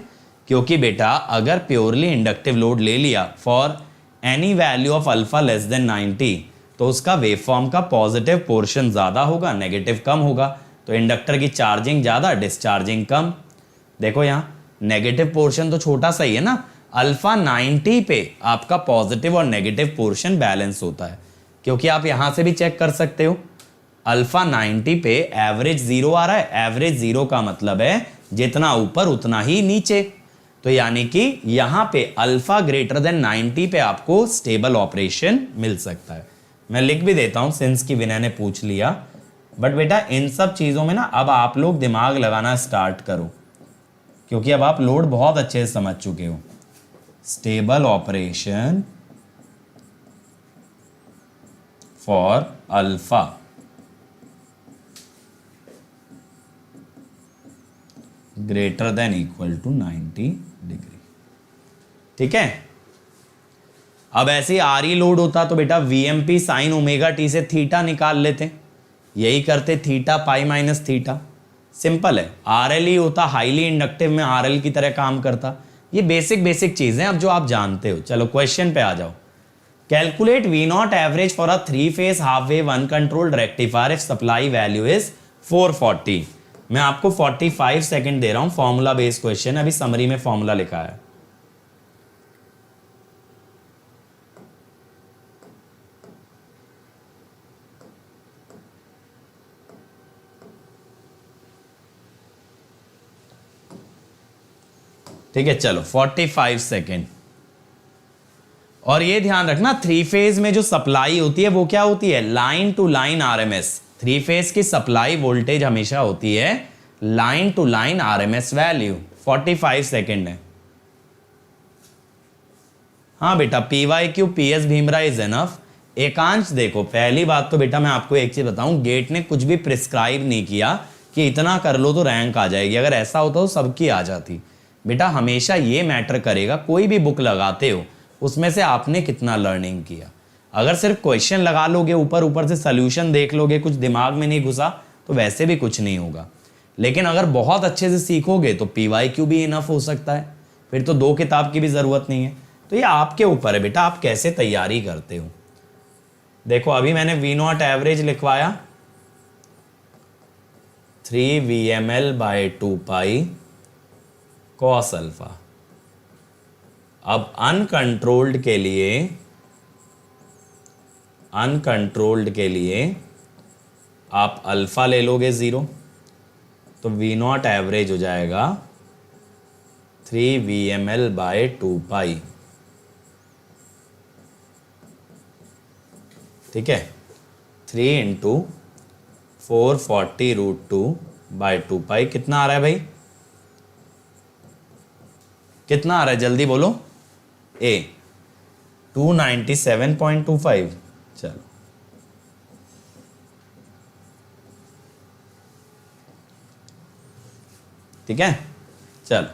क्योंकि बेटा अगर प्योरली इंडक्टिव लोड ले लिया for any value of alpha less then 90, तो उसका वेवफॉर्म का पॉजिटिव पोर्शन ज्यादा होगा, नेगेटिव कम होगा। तो इंडक्टर की चार्जिंग ज्यादा, डिस्चार्जिंग कम। देखो यहां नेगेटिव पोर्शन तो छोटा सा ही है ना, अल्फा 90 पे आपका पॉजिटिव और नेगेटिव पोर्शन बैलेंस होता है, क्योंकि आप यहां से भी चेक कर सकते हो। अल्फा 90 पे एवरेज 0 आ रहा है, एवरेज 0 का मतलब है जितना ऊपर उतना ही नीचे। तो यानी कि यहां पे अल्फा ग्रेटर देन 90 पे आपको स्टेबल ऑपरेशन मिल सकता है। मैं लिख भी देता हूं सिंस की विनय ने पूछ लिया, बट बेटा इन सब चीजों में ना अब आप लोग दिमाग लगाना स्टार्ट करो, क्योंकि अब आप लोड बहुत अच्छे से समझ चुके हो। Stable operation for alpha greater than equal to 90 degree. ठीक है, अब ऐसे आरई लोड होता तो बेटा वीएमपी साइन ओमेगा टी से थीटा निकाल लेते, यही करते theta pi minus theta, simple है। आरएल ही होता, हाईली इंडक्टिव में आरएल की तरह काम करता। ये बेसिक चीजें अब जो आप जानते हो। चलो क्वेश्चन पे आ जाओ। Calculate V naught average for a 3 phase half wave uncontrolled rectifier if supply value is 440। मैं आपको 45 सेकंड दे रहा हूं, फॉर्मूला बेस्ड क्वेश्चन, अभी समरी में फॉर्मूला लिखा है। ठीक है, चलो 45 सेकेंड। और ये ध्यान रखना 3 फेज में जो सप्लाई होती है वो क्या होती है, line to line RMS. 3 phase की सप्लाई वोल्टेज हमेशा होती है line to line RMS value. 45 second है। हाँ बेटा, PYQ PS भीमरा इज एनफ। एकांश देखो, पहली बात तो बेटा मैं आपको एक चीज बताऊं, गेट ने कुछ भी प्रिस्क्राइब नहीं किया कि इतना कर लो तो रैंक आ जाएगी। अगर ऐसा होता तो सबकी आ जाती। बेटा हमेशा ये मैटर करेगा, कोई भी बुक लगाते हो उसमें से आपने कितना लर्निंग किया। अगर सिर्फ क्वेश्चन लगा लोगे, ऊपर ऊपर से सोल्यूशन देख लोगे, कुछ दिमाग में नहीं घुसा तो वैसे भी कुछ नहीं होगा। लेकिन अगर बहुत अच्छे से सीखोगे तो PYQ भी इनफ हो सकता है, फिर तो 2 किताब की भी जरूरत नहीं है। तो ये आपके ऊपर है बेटा, आप कैसे तैयारी करते हो। देखो अभी मैंने V नॉट एवरेज लिखवाया 3 VML by 2 pi cos alpha. अब अनकंट्रोल्ड के लिए आप अल्फा ले लोगे 0, तो V नॉट एवरेज हो जाएगा 3 VML बाय 2 पाई। ठीक है, 3 इंटू 440√2 बाय 2 पाई। कितना आ रहा है भाई, कितना आ रहा है जल्दी बोलो। A 297.25। चलो ठीक है, चलो।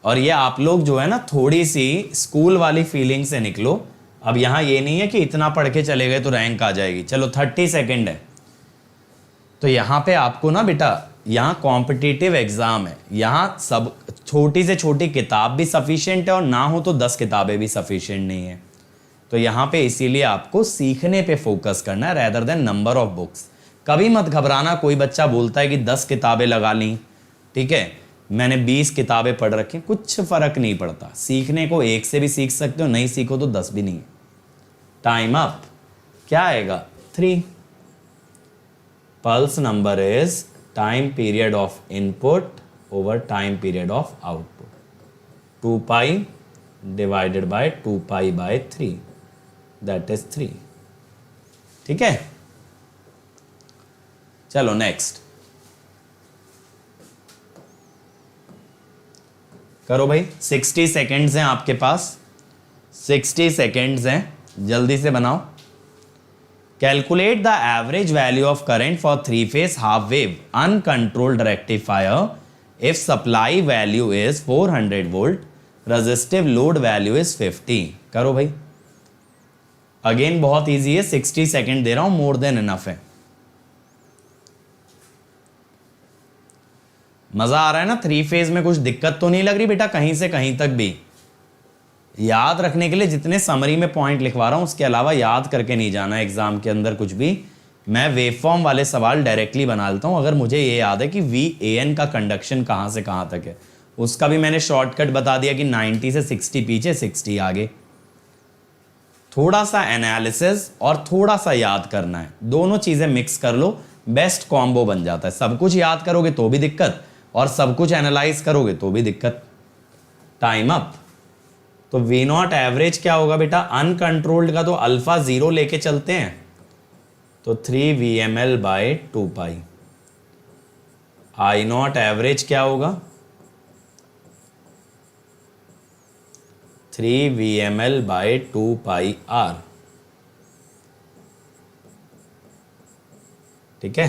और ये आप लोग जो है ना थोड़ी सी स्कूल वाली फीलिंग से निकलो। अब यहां ये नहीं है कि इतना पढ़ के चले गए तो रैंक आ जाएगी। चलो 30 सेकेंड है, तो यहां पे आपको ना बेटा, यहाँ कॉम्पिटिटिव एग्जाम है, यहाँ सब छोटी से छोटी किताब भी सफिशिएंट है और ना हो तो 10 किताबें भी सफिशिएंट नहीं है। तो यहाँ पे इसीलिए आपको सीखने पे फोकस करना है rather than number of books. कभी मत घबराना, कोई बच्चा बोलता है कि 10 किताबें लगा ली, ठीक है, मैंने 20 किताबें पढ़ रखी, कुछ फर्क नहीं पड़ता। सीखने को 1 से भी सीख सकते हो, नहीं सीखो तो 10 भी नहीं। Time up. क्या आएगा 3। Pulse number is time period of input over time period of output, 2 pi divided by 2 pi by 3, that is 3। ठीक है, चलो नेक्स्ट करो भाई। 60 सेकेंड्स हैं आपके पास, 60 सेकेंड्स हैं, जल्दी से बनाओ। Calculate the average value of current for 3-phase half wave uncontrolled rectifier if supply value is 400 volt, resistive load value is 50। करो भाई, अगेन बहुत इजी है, 60 सेकेंड दे रहा हूं, मोर देन इनफ है। मजा आ रहा है ना। 3 फेज में कुछ दिक्कत तो नहीं लग रही बेटा कहीं से कहीं तक भी। याद रखने के लिए जितने समरी में पॉइंट लिखवा रहा हूं उसके अलावा याद करके नहीं जाना एग्जाम के अंदर कुछ भी। मैं वेवफॉर्म वाले सवाल डायरेक्टली बना लेता हूं। अगर मुझे ये याद है कि VAN का कंडक्शन कहां से कहां तक है, उसका भी मैंने शॉर्टकट बता दिया कि 90 से 60 पीछे, 60 आगे। थोड़ा सा एनालिसिस और थोड़ा सा याद करना है, दोनों चीजें मिक्स कर लो, बेस्ट कॉम्बो बन जाता है। सब कुछ याद करोगे तो भी दिक्कत, और सब कुछ एनालाइज करोगे तो भी दिक्कत। Time up. तो V नॉट एवरेज क्या होगा बेटा, अनकंट्रोल्ड का तो अल्फा 0 लेके चलते हैं, तो 3 VML by 2 pi. I naught average क्या होगा? 3 VML बाय 2 पाई आर। ठीक है,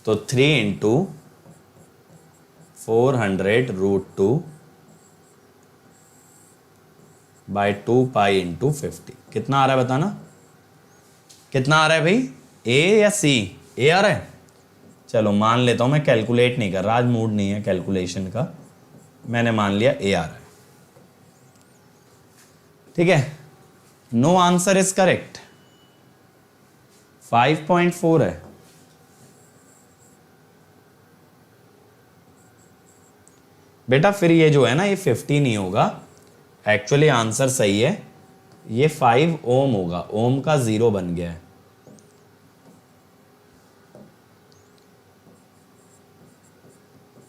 तो 3 इंटू 400√2 बाय 2 पाई इंटू 50 कितना आ रहा है बताना? कितना आ रहा है भाई? ए या सी? ए आ रहा है। चलो मान लेता हूं, मैं कैलकुलेट नहीं कर रहा, आज मूड नहीं है कैलकुलेशन का, मैंने मान लिया ए आ रहा है। ठीक है, नो आंसर इज करेक्ट, 5.4 है। बेटा फिर ये जो है ना, ये 50 नहीं होगा, एक्चुअली आंसर सही है, ये 5 ओम होगा, ओम का 0 बन गया है।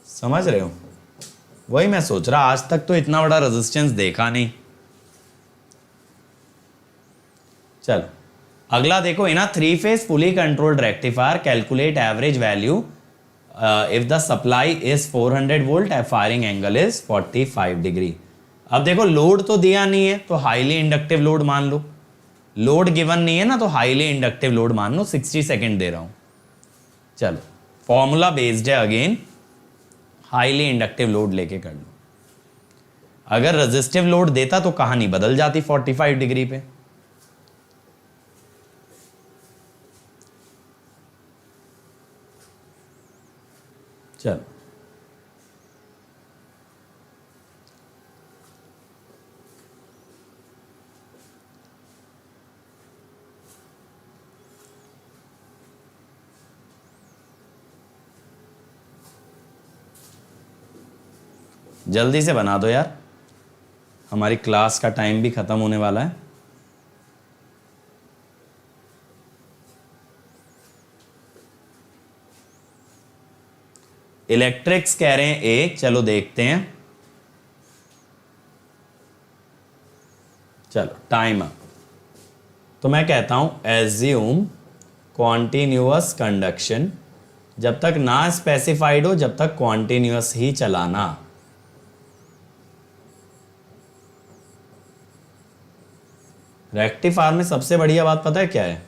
समझ रहे हो? वही मैं सोच रहा, आज तक तो इतना बड़ा रेजिस्टेंस देखा नहीं। चलो अगला देखो, इन अ 3 phase fully controlled rectifier calculate average value if the supply is 400 volt and firing angle is 45 degree. अब देखो लोड तो दिया नहीं है, तो हाईली इंडक्टिव लोड मान लो। लोड गिवन नहीं है ना, तो हाईली इंडक्टिव लोड मान लो, 60 सेकेंड दे रहा हूं। चलो फॉर्मूला बेस्ड है अगेन, हाईली इंडक्टिव लोड लेके कर लो। अगर रेजिस्टिव लोड देता तो कहानी बदल जाती 45 डिग्री पे। चलो जल्दी से बना दो यार, हमारी क्लास का टाइम भी खत्म होने वाला है। इलेक्ट्रिक्स कह रहे हैं ए, चलो देखते हैं। चलो टाइम अप। तो मैं कहता हूं एज्यूम कॉन्टिन्यूअस कंडक्शन, जब तक ना स्पेसिफाइड हो जब तक कॉन्टिन्यूअस ही चलाना। रेक्टिफायर में सबसे बढ़िया बात पता है क्या है?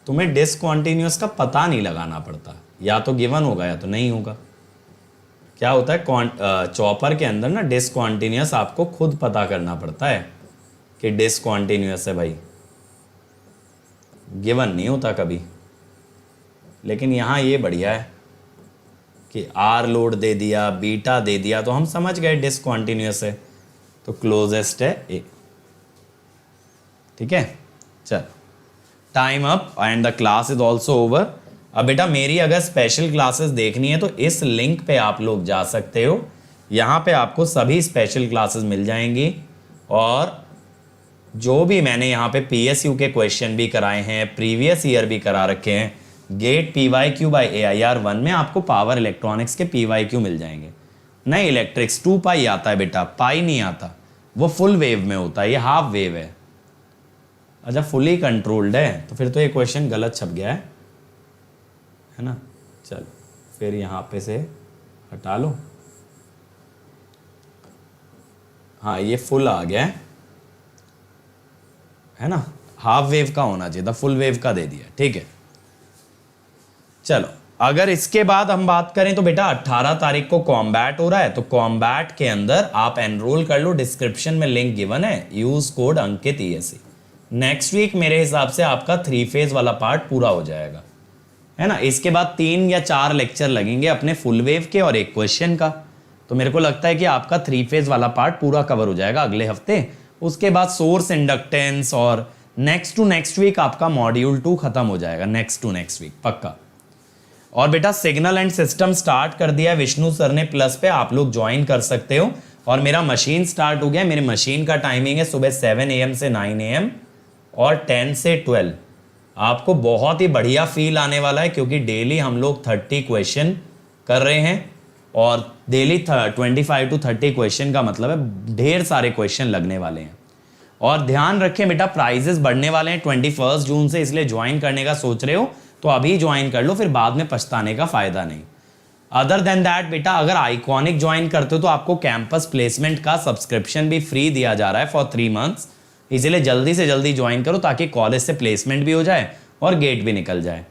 तुम्हें डिसकॉन्टिन्यूअस का पता नहीं लगाना पड़ता, या तो गिवन होगा या तो नहीं होगा। क्या होता है चॉपर के अंदर ना, डिसकॉन्टिन्यूअस आपको खुद पता करना पड़ता है कि डिसकॉन्टिन्यूअस है भाई, गिवन नहीं होता कभी। लेकिन यहाँ ये बढ़िया है कि आर लोड दे दिया, बीटा दे दिया, तो हम समझ गए डिसकॉन्टिन्यूअस है, तो क्लोजेस्ट है ए। ठीक है, चल time up and the class is also over. अब बेटा मेरी अगर स्पेशल क्लासेस देखनी है तो इस लिंक पे आप लोग जा सकते हो, यहाँ पे आपको सभी स्पेशल क्लासेस मिल जाएंगी, और जो भी मैंने यहाँ पे PSU के क्वेश्चन भी कराए हैं, प्रीवियस ईयर भी करा रखे हैं, गेट PYQ बाई AIR 1 में आपको पावर इलेक्ट्रॉनिक्स के PYQ मिल जाएंगे। नहीं इलेक्ट्रिक्स 2 पाई आता है बेटा, पाई नहीं आता, वो फुल वेव में होता है, ये हाफ वेव है। अच्छा फुली कंट्रोल्ड है, तो फिर तो ये क्वेश्चन गलत छप गया है ना। चलो फिर यहाँ पे से हटा लो, हाँ ये फुल आ गया है ना, हाफ वेव का होना चाहिए था, फुल वेव का दे दिया। ठीक है, चलो अगर इसके बाद हम बात करें तो बेटा 18 तारीख को कॉम्बैट हो रहा है, तो कॉम्बैट के अंदर आप एनरोल कर लो, डिस्क्रिप्शन में लिंक गिवन है, use code Ankit ESE। Next week मेरे हिसाब से आपका 3 फेज वाला पार्ट पूरा हो जाएगा, है ना। इसके बाद 3 या 4 लेक्चर लगेंगे अपने फुल वेव के और एक क्वेश्चन का, तो मेरे को लगता है कि आपका 3 फेज वाला पार्ट पूरा कवर हो जाएगा अगले हफ्ते। उसके बाद सोर्स इंडक्टेंस और नेक्स्ट टू नेक्स्ट वीक आपका मॉड्यूल 2 खत्म हो जाएगा, नेक्स्ट टू नेक्स्ट वीक पक्का। और बेटा सिग्नल एंड सिस्टम स्टार्ट कर दिया विष्णु सर ने प्लस पे, आप लोग ज्वाइन कर सकते हो। और मेरा मशीन स्टार्ट हो गया, मेरी मशीन का टाइमिंग है सुबह 7 AM से 9 AM और 10 से 12। आपको बहुत ही बढ़िया फील आने वाला है, क्योंकि डेली हम लोग 30 क्वेश्चन कर रहे हैं, और डेली 25 to 30 क्वेश्चन का मतलब है ढेर सारे क्वेश्चन लगने वाले हैं। और ध्यान रखें बेटा प्राइजेस बढ़ने वाले हैं 21 जून से, इसलिए ज्वाइन करने का सोच रहे हो तो अभी ज्वाइन कर लो, फिर बाद में पछताने का फायदा नहीं। अदर देन दैट बेटा, अगर आइकॉनिक ज्वाइन करते हो तो आपको कैंपस प्लेसमेंट का सब्सक्रिप्शन भी फ्री दिया जा रहा है फॉर 3 मंथ्स। इसलिए जल्दी से जल्दी ज्वाइन करो ताकि कॉलेज से प्लेसमेंट भी हो जाए और गेट भी निकल जाए।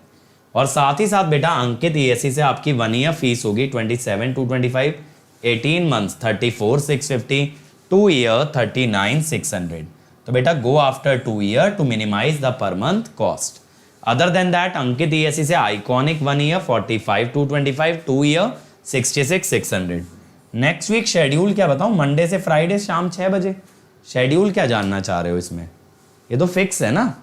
और साथ ही साथ बेटा अंकित ESE से आपकी 1 ईयर फीस होगी 27,225, 18 मंथ्स 34,650, 2 ईयर 39,600। तो बेटा go after 2 year to minimize the per month cost. Other than that Ankit ESE से iconic 1 year 45,225, 2 year 66,600। Next week schedule क्या बताऊं, मंडे से फ्राइडे शाम 6 बजे। शेड्यूल क्या जानना चाह रहे हो इसमें, ये तो फिक्स है ना।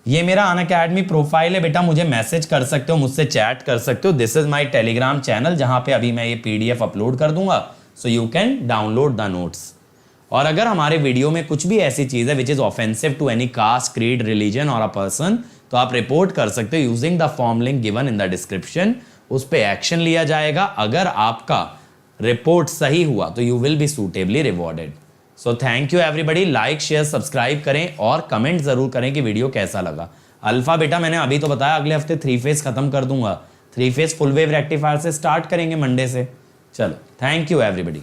ये मेरा अनअकैडमी प्रोफाइल है बेटा, मुझे मैसेज कर सकते हो, मुझसे चैट कर सकते हो। This is my Telegram channel जहां पे अभी मैं ये PDF अपलोड कर दूंगा, so you can download the notes. और अगर हमारे वीडियो में कुछ भी ऐसी चीज है which is offensive to any caste, creed, religion और अ पर्सन, तो आप रिपोर्ट कर सकते हो using the form link given in the description. उस पर एक्शन लिया जाएगा। अगर आपका रिपोर्ट सही हुआ तो you will be suitably rewarded. So thank you everybody. Like, share, subscribe करें और कमेंट जरूर करें कि वीडियो कैसा लगा। अल्फा बेटा मैंने अभी तो बताया, अगले हफ्ते 3 फेज खत्म कर दूंगा। 3 फेज फुल वेव रेक्टिफायर से स्टार्ट करेंगे मंडे से। चलो, थैंक यू एवरीबॉडी।